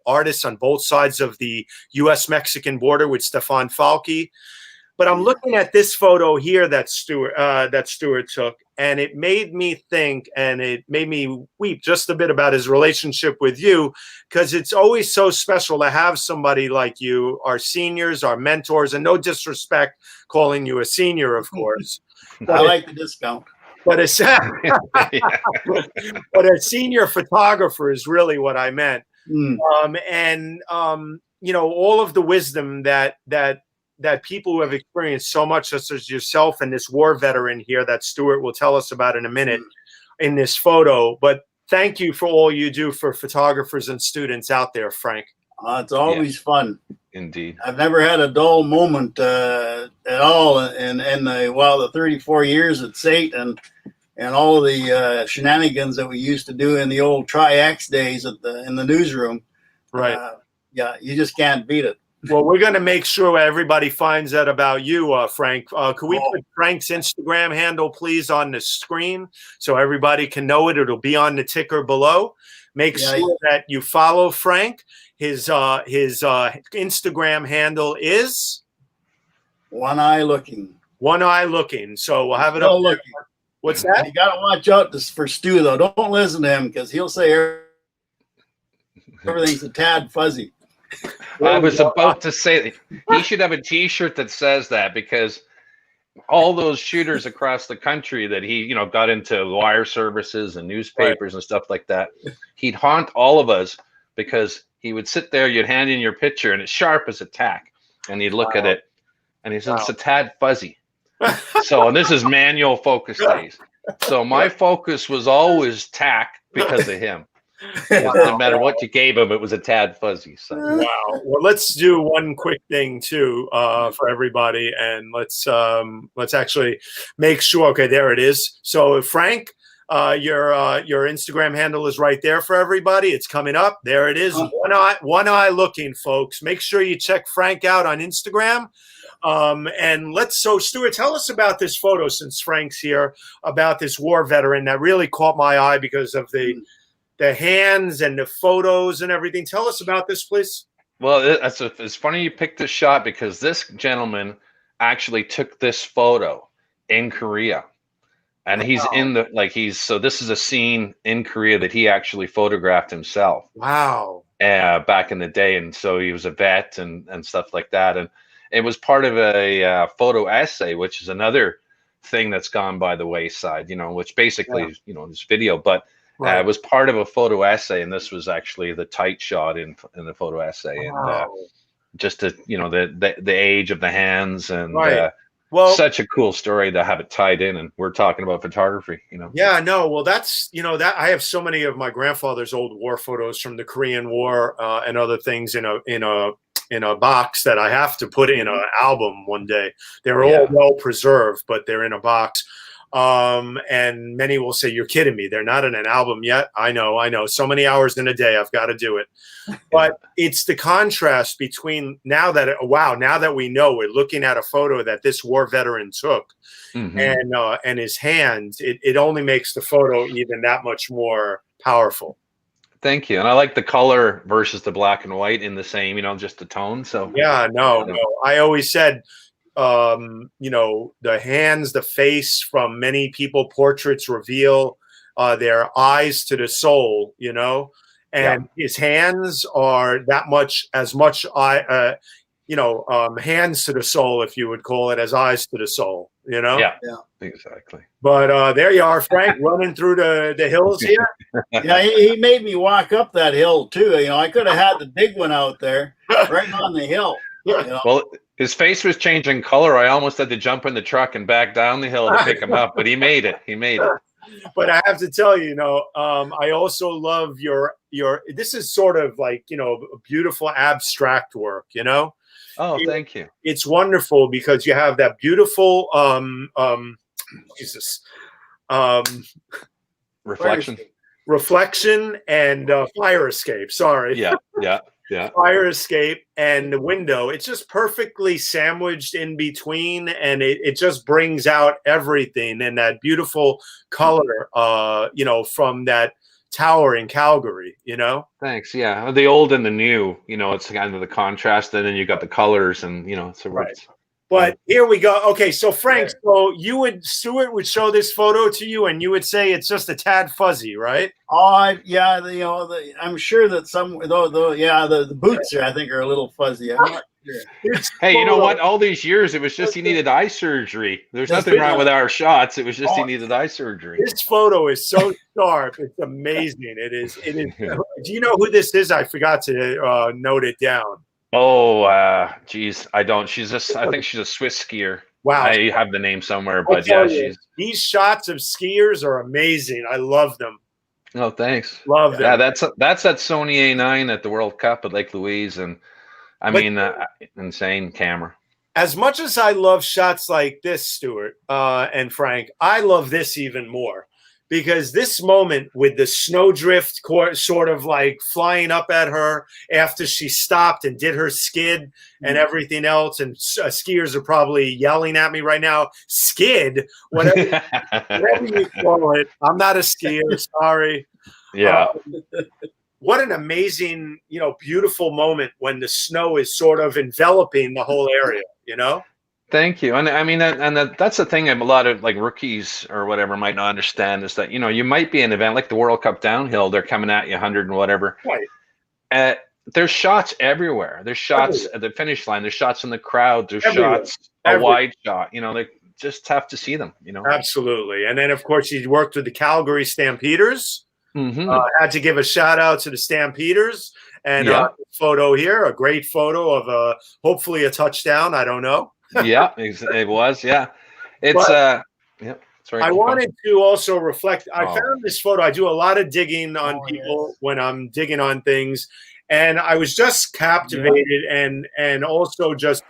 artists on both sides of the U.S.-Mexican border with Stefan Falke. But I'm looking at this photo here that Stuart took, and it made me think, and it made me weep just a bit about his relationship with you, because it's always so special to have somebody like you, our seniors, our mentors, and no disrespect calling you a senior, of course. I like the discount. But a senior photographer is really what I meant. All of the wisdom that people who have experienced so much, such as yourself and this war veteran here that Stuart will tell us about in a minute in this photo. But thank you for all you do for photographers and students out there, Frank. It's always fun. Indeed. I've never had a dull moment at all in the 34 years at SAIT and all the shenanigans that we used to do in the old Tri-X days in the newsroom. Right. You just can't beat it. Well, we're going to make sure everybody finds out about you, Frank. Could we put Frank's Instagram handle, please, on the screen so everybody can know it? It'll be on the ticker below. Make sure that you follow Frank. His Instagram handle is One Eye Looking. One Eye Looking. So we'll have it up there. What's that? You got to watch out for Stu, though. Don't listen to him because he'll say everything's a tad fuzzy. I was about to say he should have a T-shirt that says that, because all those shooters across the country that he, got into wire services and newspapers and stuff like that, he'd haunt all of us because he would sit there, you'd hand in your picture, and it's sharp as a tack, and he'd look at it, and he said, it's a tad fuzzy. So, and this is manual focus days. So my focus was always tack because of him. No matter what you gave him, it was a tad fuzzy. So. Wow. Well, let's do one quick thing too for everybody, and let's actually make sure. Okay, there it is. So, Frank, your Instagram handle is right there for everybody. It's coming up. There it is. One eye looking, folks. Make sure you check Frank out on Instagram. And so Stuart, tell us about this photo, since Frank's here, about this war veteran that really caught my eye because of the hands and the photos and everything. Tell us about this, please. Well, it's funny you picked this shot, because this gentleman actually took this photo in Korea, and he's so this is a scene in Korea that he actually photographed himself. Wow. Back in the day. And so he was a vet and stuff like that. And it was part of a photo essay, which is another thing that's gone by the wayside, which basically, this video, but it was part of a photo essay, and this was actually the tight shot in the photo essay. Wow. And just to, the age of the hands, and such a cool story to have it tied in. And we're talking about photography, Yeah, no, well, that's, that I have so many of my grandfather's old war photos from the Korean War and other things in a box that I have to put in an album one day. They're all well preserved, but they're in a box. And many will say, you're kidding me, they're not in an album yet. I know. So many hours in a day, I've got to do it. But it's the contrast between now that we know, we're looking at a photo that this war veteran took, and his hands, it only makes the photo even that much more powerful. Thank you. And I like the color versus the black and white in the same, just the tone. So no. I always said, the hands, the face from many people, portraits reveal their eyes to the soul, and his hands are that much, as much hands to the soul, if you would call it, as eyes to the soul, Yeah, exactly. But there you are, Frank, running through the hills here. Yeah, he made me walk up that hill too. I could have had the big one out there right on the hill. Well, his face was changing color. I almost had to jump in the truck and back down the hill to pick him up, but he made it. But I have to tell you, I also love your. This is sort of like beautiful abstract work. Oh, thank you. It's wonderful because you have that beautiful reflection and fire escape. Sorry. Yeah. Fire escape and the window. It's just perfectly sandwiched in between, and it just brings out everything and that beautiful color, from that tower in Calgary, Thanks. Yeah. The old and the new, it's kind of the contrast, and then you got the colors, and, so right. But here we go. Okay, so Frank, Stuart would show this photo to you, and you would say it's just a tad fuzzy, right? Oh, yeah. I'm sure that the boots I think are a little fuzzy. I'm not sure. Hey, you know what? All these years, it was just he needed eye surgery. There's nothing wrong with our shots. It was just he needed eye surgery. This photo is so sharp. It's amazing. It is. Do you know who this is? I forgot to note it down. Oh, geez, I don't. I think she's a Swiss skier. Wow. I have the name somewhere, but yeah, these shots of skiers are amazing. I love them. Oh, thanks. Love them. Yeah, that's that Sony A9 at the World Cup at Lake Louise, and insane camera. As much as I love shots like this, Stuart and Frank, I love this even more because this moment with the snowdrift sort of like flying up at her after she stopped and did her skid and everything else, and skiers are probably yelling at me right now, skid, whatever you call it. I'm not a skier, sorry. Yeah. What an amazing, beautiful moment when the snow is sort of enveloping the whole area, Thank you. And I mean, that's the thing a lot of like rookies or whatever might not understand is that, you might be an event like the World Cup downhill, they're coming at you 100 and whatever. Right. There's shots everywhere. There's shots at the finish line. There's shots in the crowd. There's shots, wide shot. They just have to see them, Absolutely. And then, of course, you worked with the Calgary Stampeders. Had to give a shout out to the Stampeders. And photo here, a great photo of hopefully a touchdown. I don't know. Yeah, it was. Yeah. It's, Sorry, I wanted to also reflect. I found this photo. I do a lot of digging on people when I'm digging on things. And I was just captivated and also just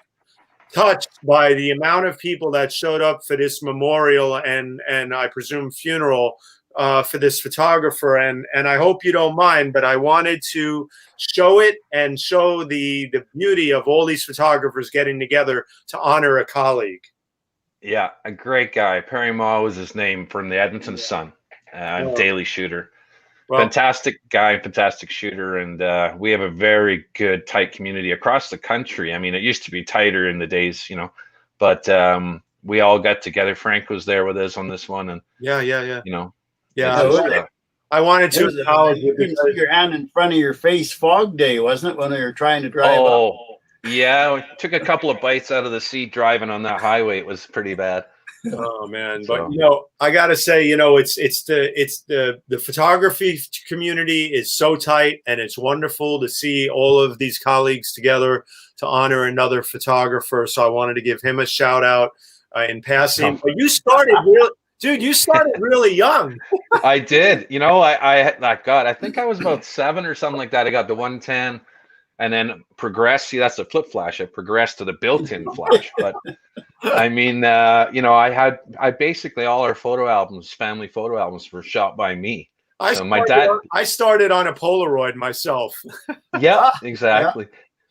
touched by the amount of people that showed up for this memorial and I presume funeral for this photographer. And I hope you don't mind, but I wanted to show it and show the beauty of all these photographers getting together to honor a colleague. Yeah, a great guy. Perry Maw was his name, from the Edmonton Sun, daily shooter. Well, fantastic guy, fantastic shooter, and we have a very good, tight community across the country. I mean, it used to be tighter in the days, but we all got together. Frank was there with us on this one, and I wanted to acknowledge you can put your hand in front of your face fog day, wasn't it, when they were trying to drive up? Yeah, we took a couple of bites out of the seat driving on that highway. It was pretty bad. Oh man, but I gotta say, it's the photography community is so tight, and it's wonderful to see all of these colleagues together to honor another photographer. So I wanted to give him a shout out in passing. But you started you started really young. I did. I think I was about 7 or something like that. I got the 110. And then progressed. See, that's the flip flash. I progressed to the built-in flash. But I mean, I basically all our photo albums, family photo albums, were shot by me. I started on a Polaroid myself. Yeah, exactly.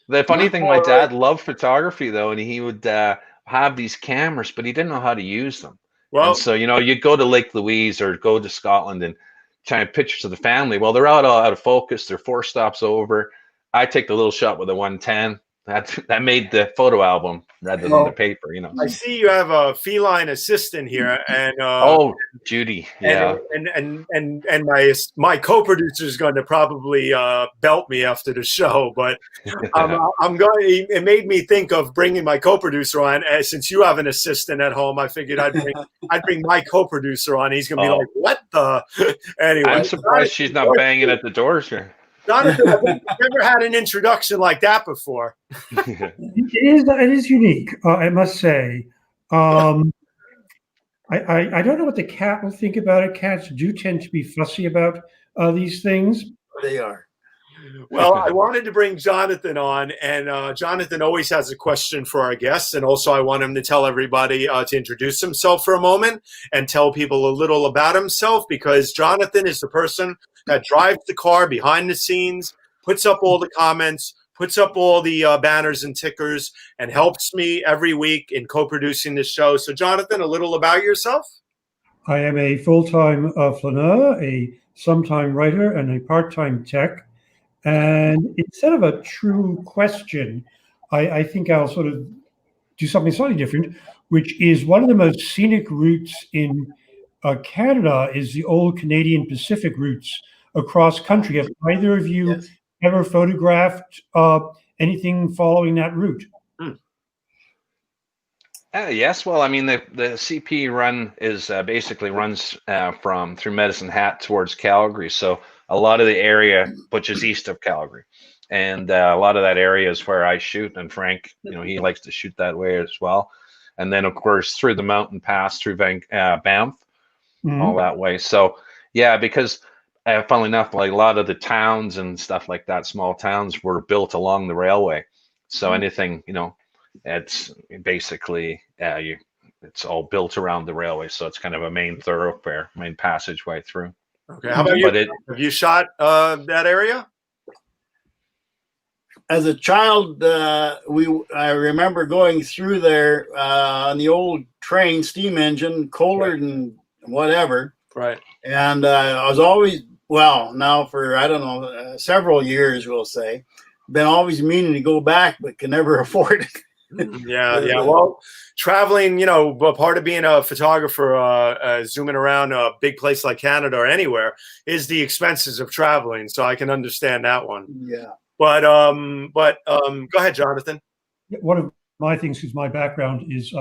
The funny thing, my dad loved photography though, and he would have these cameras, but he didn't know how to use them. Well, and so you go to Lake Louise or go to Scotland and try pictures of the family. Well, they're all out of focus. They're 4 stops over. I take the little shot with a 110. That made the photo album rather than the paper, I see you have a feline assistant here, and Judy, and my co-producer is going to probably belt me after the show, but I'm going. It made me think of bringing my co-producer on. Since you have an assistant at home, I figured I'd bring my co-producer on. He's going to be like, "What the?" Anyway, I'm surprised she's not banging at the doors here. Jonathan, I've never had an introduction like that before. It is unique, I must say. I don't know what the cat will think about it. Cats do tend to be fussy about these things. They are. Well, I wanted to bring Jonathan on, and Jonathan always has a question for our guests, and also I want him to tell everybody to introduce himself for a moment and tell people a little about himself, because Jonathan is the person that drives the car behind the scenes, puts up all the comments, puts up all the banners and tickers, and helps me every week in co-producing this show. So, Jonathan, a little about yourself? I am a full-time flaneur, a sometime writer, and a part-time tech. And instead of a true question, I think I'll sort of do something slightly different, which is one of the most scenic routes in Canada is the old Canadian Pacific routes across country. Have either of you ever photographed anything following that route? Yes. Well, I mean, the CP run is basically runs through Medicine Hat towards Calgary. So a lot of the area, which is east of Calgary, and a lot of that area is where I shoot. And Frank, he likes to shoot that way as well. And then, of course, through the mountain pass through Banff, all that way. So, yeah, because funnily enough, like a lot of the towns and stuff like that, small towns were built along the railway. So anything, it's basically it's all built around the railway, so it's kind of a main thoroughfare, main passageway through. Okay. How about you? But Have you shot that area? As a child, I remember going through there on the old train, steam engine, Kohler and whatever. Right. And I was always, now for, I don't know, several years, we'll say, been always meaning to go back, but can never afford it. Yeah. Well, traveling, part of being a photographer, zooming around a big place like Canada or anywhere is the expenses of traveling. So I can understand that one. Yeah. But go ahead, Jonathan. One of my things, because my background is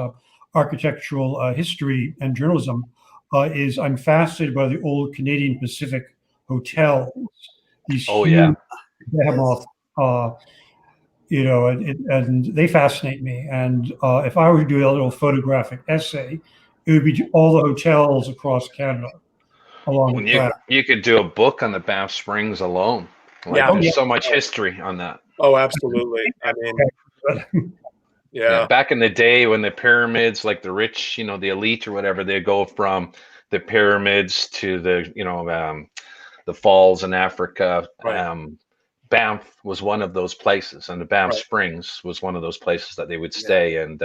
architectural history and journalism, is I'm fascinated by the old Canadian Pacific hotels. These huge behemoth, and they fascinate me. And if I were to do a little photographic essay, it would be all the hotels across Canada along the track. You could do a book on the Banff Springs alone. There's so much history on that. Oh, absolutely. I mean, yeah. Back in the day when the pyramids, like the rich, the elite or whatever, they go from the pyramids to the falls in Africa. Right. Banff was one of those places, and the Banff Springs was one of those places that they would stay. And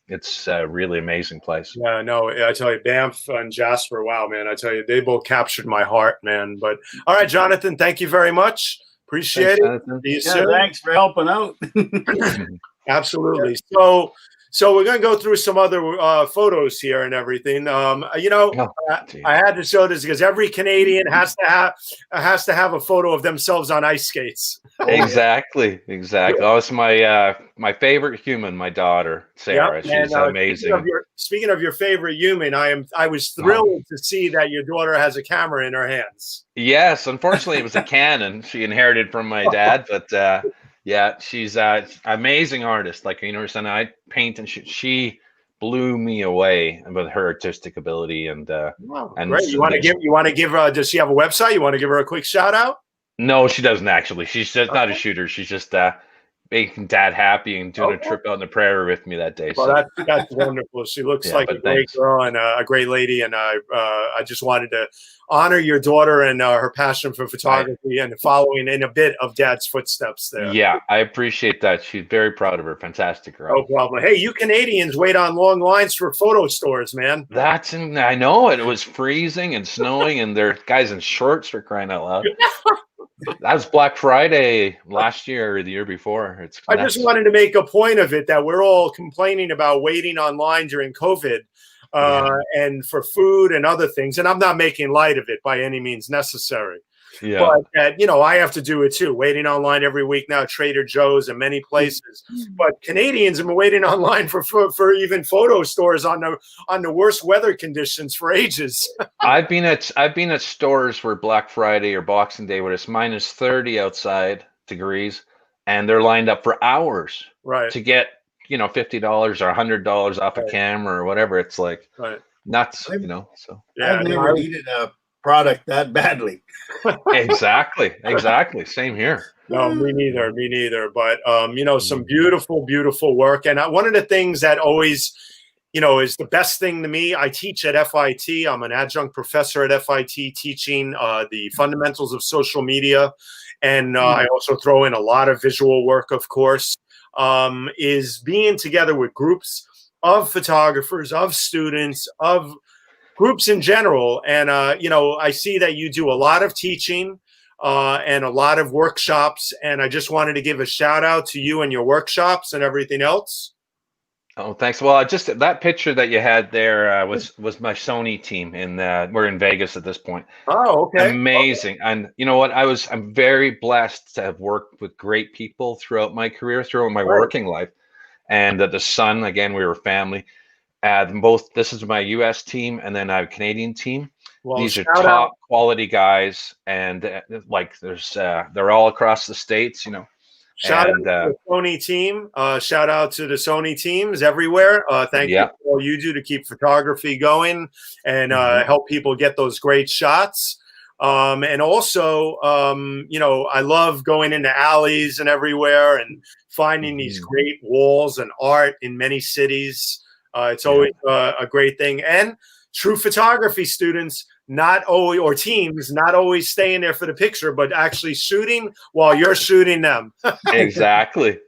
it's a really amazing place. Yeah, no, I tell you, Banff and Jasper, wow, man, I tell you, they both captured my heart, man. But all right, Jonathan, thank you very much. Appreciate it. See you soon. Thanks for helping out. Absolutely. So we're going to go through some other photos here and everything. I had to show this because every Canadian has to have a photo of themselves on ice skates. Exactly. Oh, it's my favorite human, my daughter, Sarah. She's amazing. Speaking of your favorite human, I was thrilled to see that your daughter has a camera in her hands. Yes, unfortunately, it was a Canon she inherited from my dad, but yeah, she's an amazing artist. And I paint, and she blew me away with her artistic ability. And and great. You want to give her? Does she have a website? You want to give her a quick shout out? No, she doesn't actually. She's just not a shooter. She's just making Dad happy and doing a trip out in the prairie with me that day. Well, that's wonderful. She looks like a great girl and a great lady. And I just wanted to honor your daughter and her passion for photography and following in a bit of Dad's footsteps there. Yeah, I appreciate that. She's very proud of her. Fantastic girl. No problem. Hey, you Canadians wait on long lines for photo stores, man. I know. It was freezing and snowing, and there are guys in shorts for crying out loud. That was Black Friday last year or the year before. I just wanted to make a point of it that we're all complaining about waiting online during COVID and for food and other things. And I'm not making light of it by any means necessary. Yeah. But, I have to do it too. Waiting online every week now, Trader Joe's and many places. But Canadians have been waiting online for even photo stores on the worst weather conditions for ages. I've been at stores where Black Friday or Boxing Day where it's minus 30 outside degrees, and they're lined up for hours to get $50 or $100 off a camera or whatever. It's like nuts, So I've never needed a product that badly. Exactly. Same here. No, me neither. But some beautiful work. And one of the things that always is the best thing to me, I teach at FIT. I'm an adjunct professor at FIT teaching the fundamentals of social media. And I also throw in a lot of visual work, of course, is being together with groups of photographers, of students, of groups in general. And, I see that you do a lot of teaching and a lot of workshops. And I just wanted to give a shout out to you and your workshops and everything else. Oh, thanks. Well, just that picture that you had there was my Sony team, and we're in Vegas at this point. Oh, okay. Amazing. And you know what? I'm very blessed to have worked with great people throughout my career, throughout my working life. And the Sun, again, we were family. This is my U.S. team, and then I have a Canadian team. Well, these are top quality guys, and they're all across the states, Shout out to the Sony team. Shout out to the Sony teams everywhere. Thank you for all you do to keep photography going and help people get those great shots. And also, I love going into alleys and everywhere and finding these great walls and art in many cities. It's always a great thing. And true photography students, not always, or teams, not always staying there for the picture, but actually shooting while you're shooting them. Exactly.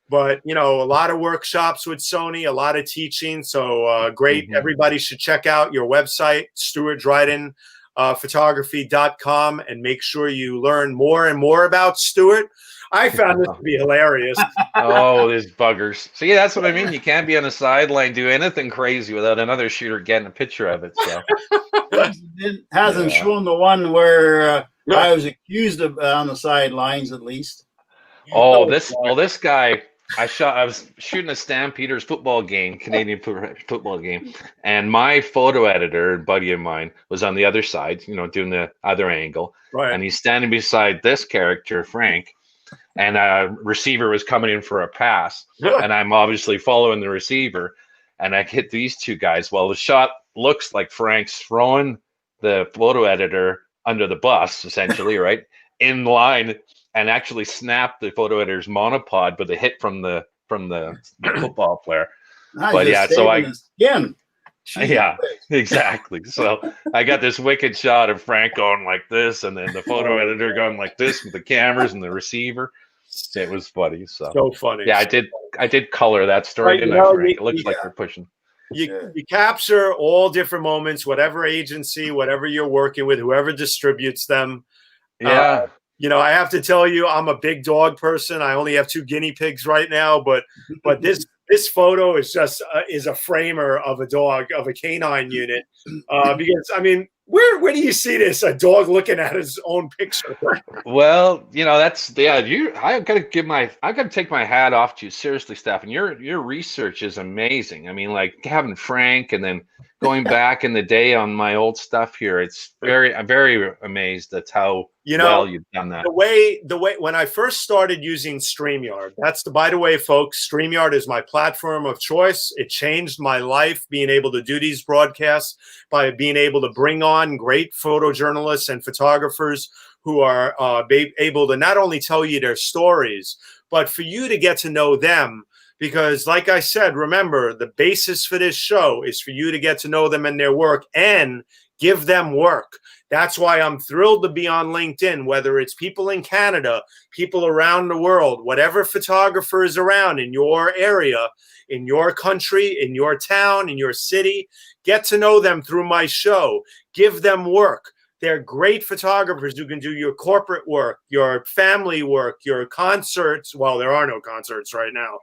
But, you know, a lot of workshops with Sony, a lot of teaching. So great. Everybody should check out your website, Stuart Dryden photography.com, and make sure you learn more and more about Stuart. I found this to be hilarious. Oh, these buggers. See, that's what I mean. You can't be on the sideline, do anything crazy without another shooter getting a picture of it. So It hasn't shown the one where I was accused of on the sidelines, at least. This guy, I was shooting a Stampeders football game, Canadian football game, and my photo editor, a buddy of mine, was on the other side, you know, doing the other angle, and he's standing beside this character, Frank, and a receiver was coming in for a pass, and I'm obviously following the receiver, and I hit these two guys. Well, the shot looks like Frank's throwing the photo editor under the bus, essentially, right, in line, and actually snapped the photo editor's monopod with a hit from the football player. But yeah, so exactly. So I got this wicked shot of Frank going like this, and then the photo editor going like this with the cameras and the receiver. It was funny. So funny. Yeah, I did color that story, didn't I, Frank? It looks like they're pushing. You capture all different moments, whatever agency, whatever you're working with, whoever distributes them. Yeah. You know, I have to tell you, I'm a big dog person. I only have 2 guinea pigs right now, but this photo is just is a framer of a dog, of a canine unit. Because I mean, where do you see this? A dog looking at his own picture. Well, you know, I gotta take my hat off to you, seriously, Stefan. Your research is amazing. I mean, like having Frank and then going back in the day on my old stuff here, I'm very amazed at how well you've done that. The way when I first started using StreamYard, by the way, folks, StreamYard is my platform of choice. It changed my life, being able to do these broadcasts, by being able to bring on great photojournalists and photographers who are able to not only tell you their stories, but for you to get to know them. Because like I said, remember, the basis for this show is for you to get to know them and their work and give them work. That's why I'm thrilled to be on LinkedIn, whether it's people in Canada, people around the world, whatever photographer is around in your area, in your country, in your town, in your city. Get to know them through my show. Give them work. They're great photographers who can do your corporate work, your family work, your concerts. Well, there are no concerts right now.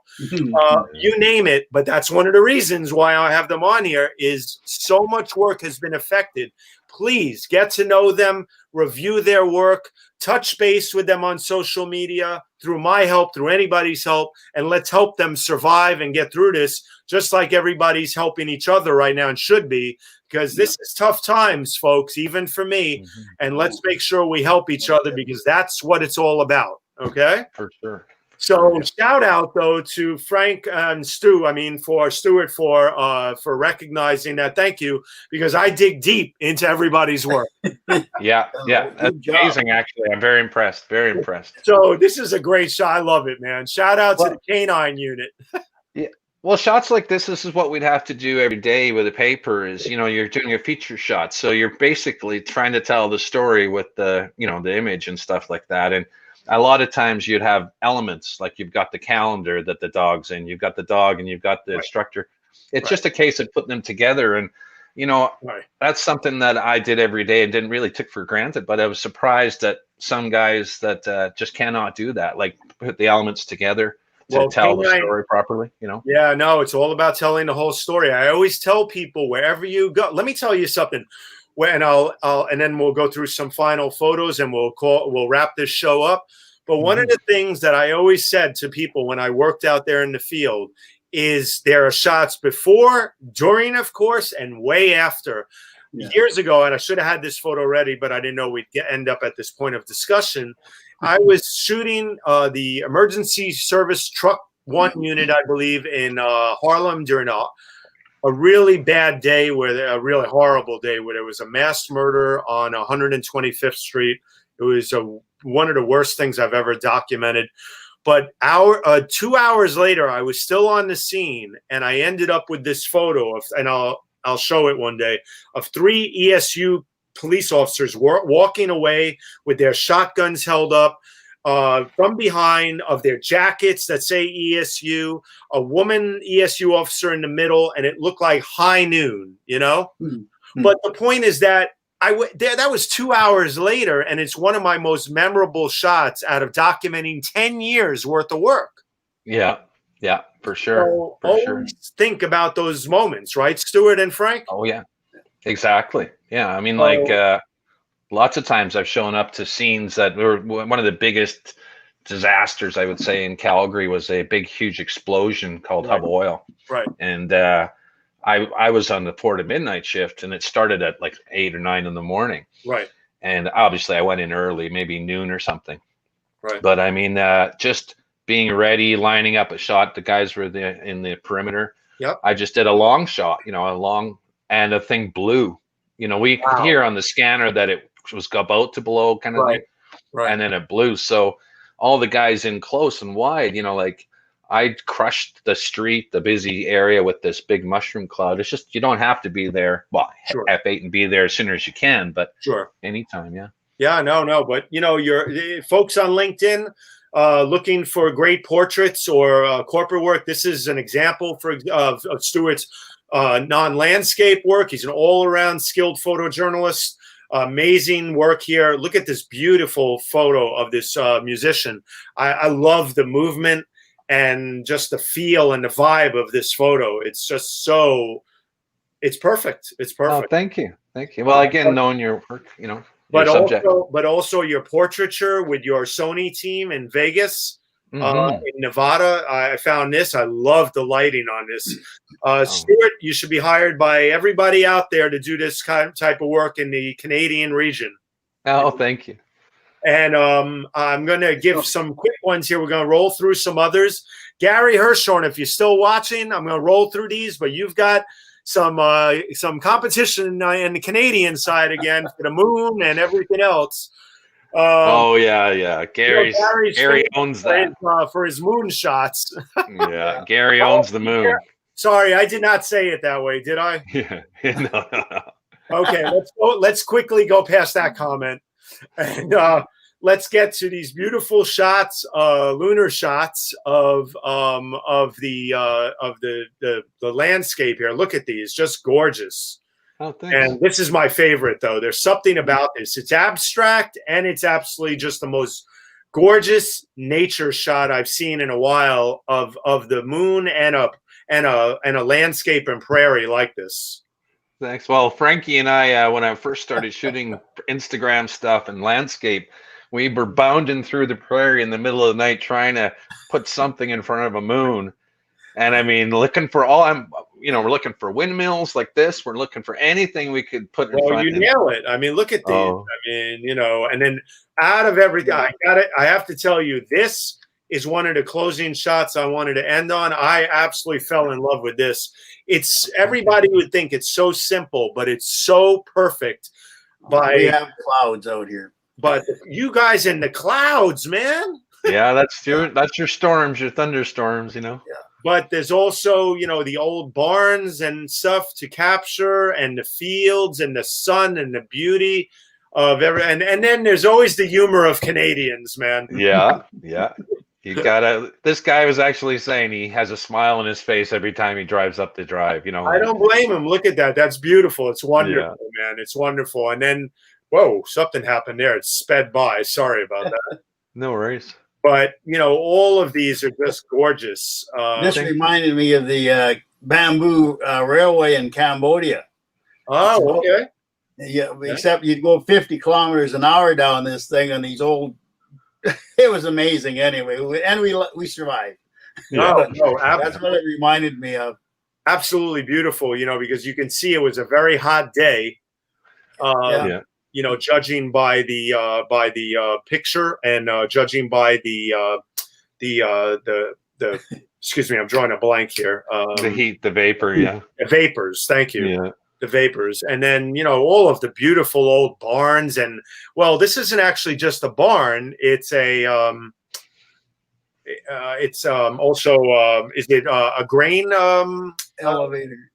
You name it. But that's one of the reasons why I have them on here is so much work has been affected. Please get to know them, review their work, touch base with them on social media, through my help, through anybody's help, and let's help them survive and get through this, just like everybody's helping each other right now and should be, because this is tough times, folks, even for me. And let's make sure we help each other, because that's what it's all about. Okay? For sure. So shout out though to Frank and Stu. I mean, for Stuart for recognizing that. Thank you, because I dig deep into everybody's work. Yeah, that's amazing. Actually, I'm very impressed. Very impressed. So this is a great shot. I love it, man. Shout out to the canine unit. Yeah. Well, shots like this is what we'd have to do every day with a paper. Is, you know, you're doing a feature shot, so you're basically trying to tell the story with the, you know, the image and stuff like that. And a lot of times you'd have elements like you've got the calendar that the dog's in, you've got the dog, and you've got the instructor. It's just a case of putting them together. And, you know, that's something that I did every day and didn't really take for granted. But I was surprised that some guys that just cannot do that, like put the elements together to tell the story properly, you know? Yeah, no, it's all about telling the whole story. I always tell people, wherever you go, let me tell you something. And and then we'll go through some final photos and we'll wrap this show up. But one of the things that I always said to people when I worked out there in the field is there are shots before, during, of course, and way after. Years ago, and I should have had this photo ready, but I didn't know we'd end up at this point of discussion. I was shooting the emergency service truck 1 unit, I believe, in Harlem during a really bad day, a really horrible day where there was a mass murder on 125th Street. It was one of the worst things I've ever documented. But 2 hours later, I was still on the scene, and I ended up with this photo of, and I'll show it one day, of 3 ESU police officers walking away with their shotguns held up from behind, of their jackets that say ESU, a woman ESU officer in the middle, and it looked like high noon, you know? Mm-hmm. But the point is that that was 2 hours later, and it's one of my most memorable shots out of documenting 10 years worth of work. Yeah, yeah, for sure. So always think about those moments, right, Stuart and Frank? Oh, yeah, exactly. Yeah, I mean, lots of times I've shown up to scenes that were one of the biggest disasters, I would say, in Calgary was a big, huge explosion called Hub Oil. Right. And I was on the 4 to midnight shift, and it started at like 8 or 9 in the morning. Right. And obviously I went in early, maybe noon or something. Right. But I mean, just being ready, lining up a shot, the guys were in the perimeter. Yep. I just did a long shot, and the thing blew. We could hear on the scanner that it was about to blow, kind of thing. Right. And then it blew. So all the guys in close and wide, I crushed the street, the busy area with this big mushroom cloud. It's just, you don't have to be there. Well, sure. F8 and be there as soon as you can, but sure, anytime. Yeah. Yeah, no. But, your folks on LinkedIn looking for great portraits or corporate work. This is an example of Stuart's non-landscape work. He's an all-around skilled photojournalist. Amazing work here. Look at this beautiful photo of this musician. I love the movement and just the feel and the vibe of this photo. It's just it's perfect. It's perfect. Oh, thank you. Well, again, knowing your work, but also your portraiture with your Sony team in Vegas, in Nevada. I found this. I love the lighting on this. Stuart, you should be hired by everybody out there to do this type of work in the Canadian region. Oh, thank you. And I'm going to give some quick ones here. We're going to roll through some others. Gary Hirschhorn, if you're still watching, I'm going to roll through these, but you've got some competition in the Canadian side again for the moon and everything else. Yeah. Gary owns that. For his moon shots. Yeah, Gary owns the moon. Sorry, I did not say it that way, did I? Yeah. No. Okay, let's quickly go past that comment. And let's get to these beautiful shots, lunar shots of the landscape here. Look at these, just gorgeous. Oh, thanks. And this is my favorite, though. There's something about this. It's abstract, and it's absolutely just the most gorgeous nature shot I've seen in a while of the moon and a landscape and prairie like this. Thanks. Well, Frankie and I, when I first started shooting Instagram stuff and landscape, we were bounding through the prairie in the middle of the night trying to put something in front of a moon. And I mean, looking for we're looking for windmills like this. We're looking for anything we could put in front. Well, you nail it. I mean, look at these. I mean, and then out of everything, I have to tell you, this is one of the closing shots I wanted to end on. I absolutely fell in love with this. Everybody would think it's so simple, but it's so perfect. We have clouds out here. But you guys in the clouds, man. Yeah, that's your storms, your thunderstorms, Yeah. But there's also, the old barns and stuff to capture, and the fields and the sun and the beauty of and then there's always the humor of Canadians, man. Yeah. This guy was actually saying he has a smile on his face every time he drives up the drive, I don't blame him. Look at that. That's beautiful. It's wonderful, man. It's wonderful. And then, whoa, something happened there. It sped by. Sorry about that. No worries. But, all of these are just gorgeous. This reminded me of the bamboo railway in Cambodia. Oh, okay. Yeah, except you'd go 50 kilometers an hour down this thing on these old. It was amazing anyway. And we survived. No, that's what it reminded me of. Absolutely beautiful, because you can see it was a very hot day. Judging by the picture and judging by the excuse me, I'm drawing a blank here. The heat, the vapor, the vapors. Thank you. Yeah. The vapors, and then all of the beautiful old barns, and this isn't actually just a barn. It's a It's also is it a grain Elevator.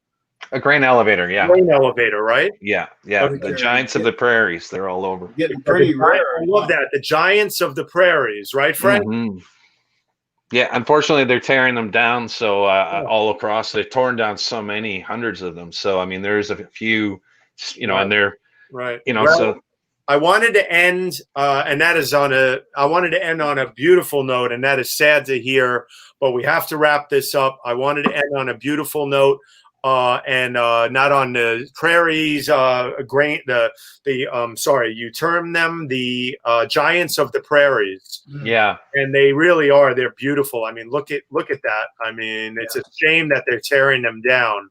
A grain elevator, yeah. grain elevator, right? Yeah. Okay. The giants of the prairies, they're all over. Getting pretty rare. I love that. The giants of the prairies, right, Frank? Mhm. Yeah, unfortunately, they're tearing them down. So all across, they've torn down so many, hundreds of them. So I mean, there's a few, Right. and they're, Right. well, so I wanted to end, and that is I wanted to end on a beautiful note, and that is sad to hear, but we have to wrap this up. I wanted to end on a beautiful note, and not on the prairies, sorry, you term them the giants of the prairies. yeah. And they really are. They're beautiful. I mean, look at that. I mean, it's a shame that they're tearing them down.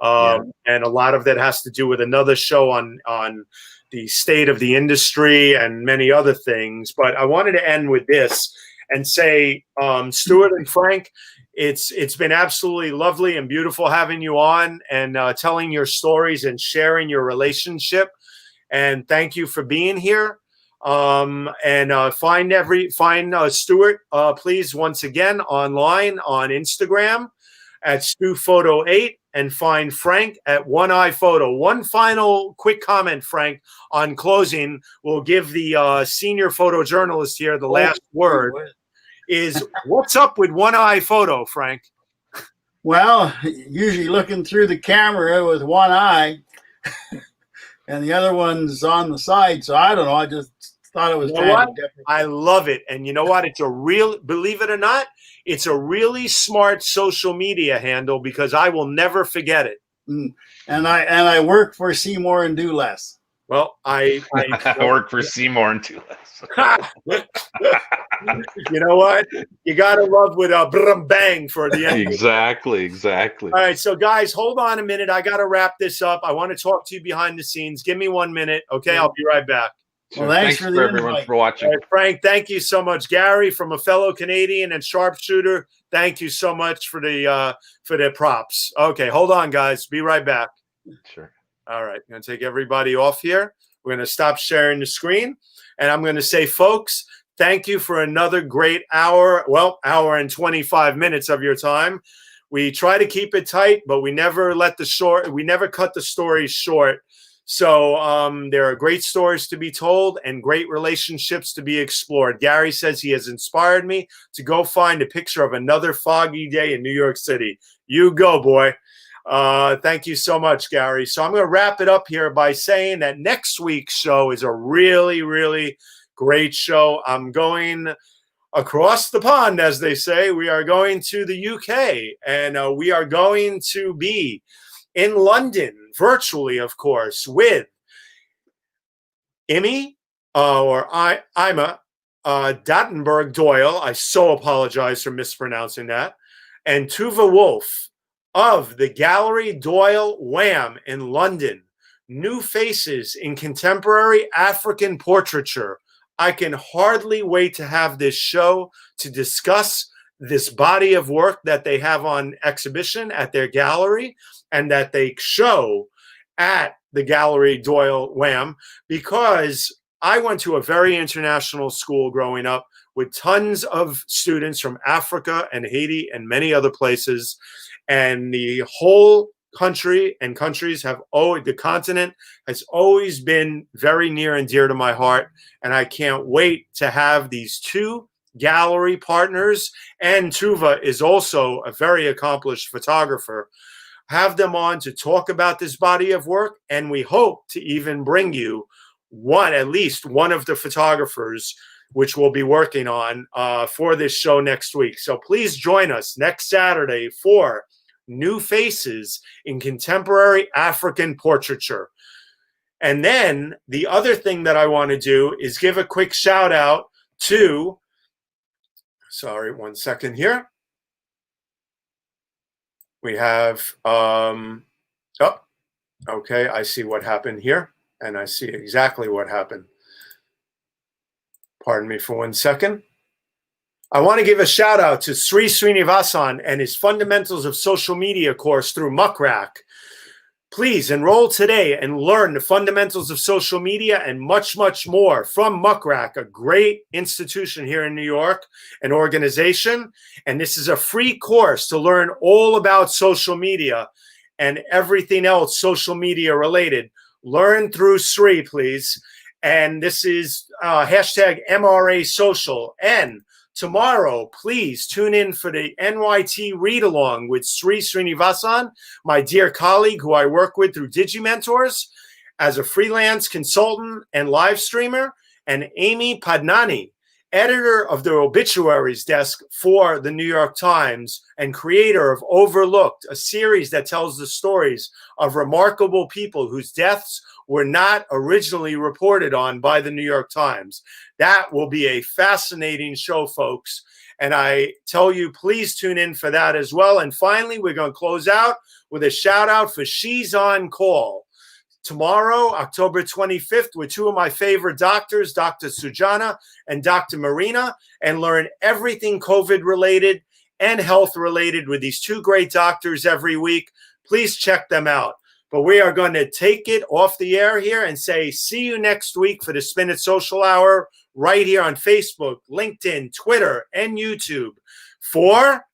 And a lot of that has to do with another show on the state of the industry and many other things. But I wanted to end with this and say, Stuart and Frank, it's been absolutely lovely and beautiful having you on and telling your stories and sharing your relationship. And thank you for being here. Find Stuart, please, once again online on Instagram at StuPhoto8, and find Frank at One Eye Photo. One final quick comment, Frank, on closing. We'll give the senior photojournalist here the last word. Is what's up with One Eye Photo, Frank? Well, usually looking through the camera with one eye, and the other one's on the side. So I don't know. I just thought it was kind of different. I love it. And you know what? It's believe it or not, it's a really smart social media handle because I will never forget it. And I work for Seymour and do less. Well, I work for Seymour and do less. You know what? You got to love with a brum bang for the end. Exactly. All right. So guys, hold on a minute. I got to wrap this up. I want to talk to you behind the scenes. Give me 1 minute. Okay. I'll be right back. Well, thanks for everyone for watching. Right, Frank, thank you so much. Gary, from a fellow Canadian and sharpshooter, thank you so much for the props. Okay, hold on, guys. Be right back. Sure. All right, I'm going to take everybody off here. We're going to stop sharing the screen. And I'm going to say, folks, thank you for another great hour. Well, hour and 25 minutes of your time. We try to keep it tight, but we never cut the stories short. So there are great stories to be told and great relationships to be explored. Gary says he has inspired me to go find a picture of another foggy day in New York City. You go, boy. Thank you so much, Gary. So I'm going to wrap it up here by saying that next week's show is a really, really great show. I'm going across the pond, as they say. We are going to the UK, and we are going to be in London, virtually, of course, with Ima Dattenberg Doyle. I so apologize for mispronouncing that. And Tuva Wolf of the Gallery Doyle Wham in London. New faces in contemporary African portraiture. I can hardly wait to have this show to discuss this body of work that they have on exhibition at their gallery and that they show at the Gallery Doyle Wham, because I went to a very international school growing up with tons of students from Africa and Haiti and many other places. And the whole country and countries the continent has always been very near and dear to my heart. And I can't wait to have these two gallery partners, and Tuva is also a very accomplished photographer, have them on to talk about this body of work. And we hope to even bring you at least one of the photographers which we'll be working on for this show next week. So please join us next Saturday for New Faces in Contemporary African Portraiture. And then the other thing that I want to do is give a quick shout out to, sorry, 1 second here. We have, okay, I see what happened here, and I see exactly what happened. Pardon me for 1 second. I want to give a shout out to Sri Srinivasan and his Fundamentals of Social Media course through Muckrack. Please enroll today and learn the fundamentals of social media and much, much more from Muckrack, a great institution here in New York, an organization. And this is a free course to learn all about social media and everything else social media related. Learn through Sri, please. And this is hashtag MRA Social. And tomorrow, please tune in for the NYT read along with Sri Srinivasan, my dear colleague who I work with through DigiMentors as a freelance consultant and live streamer, and Amy Padnani, editor of the obituaries desk for the New York Times and creator of Overlooked, a series that tells the stories of remarkable people whose deaths were not originally reported on by the New York Times. That will be a fascinating show, folks. And I tell you, please tune in for that as well. And finally, we're going to close out with a shout out for She's on Call. Tomorrow, October 25th, with two of my favorite doctors, Dr. Sujana and Dr. Marina, and learn everything COVID related and health related with these two great doctors every week. Please check them out. But we are going to take it off the air here and say, see you next week for the Spin It Social Hour right here on Facebook, LinkedIn, Twitter, and YouTube for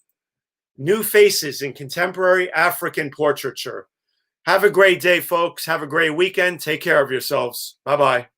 new faces in contemporary African portraiture. Have a great day, folks. Have a great weekend. Take care of yourselves. Bye-bye.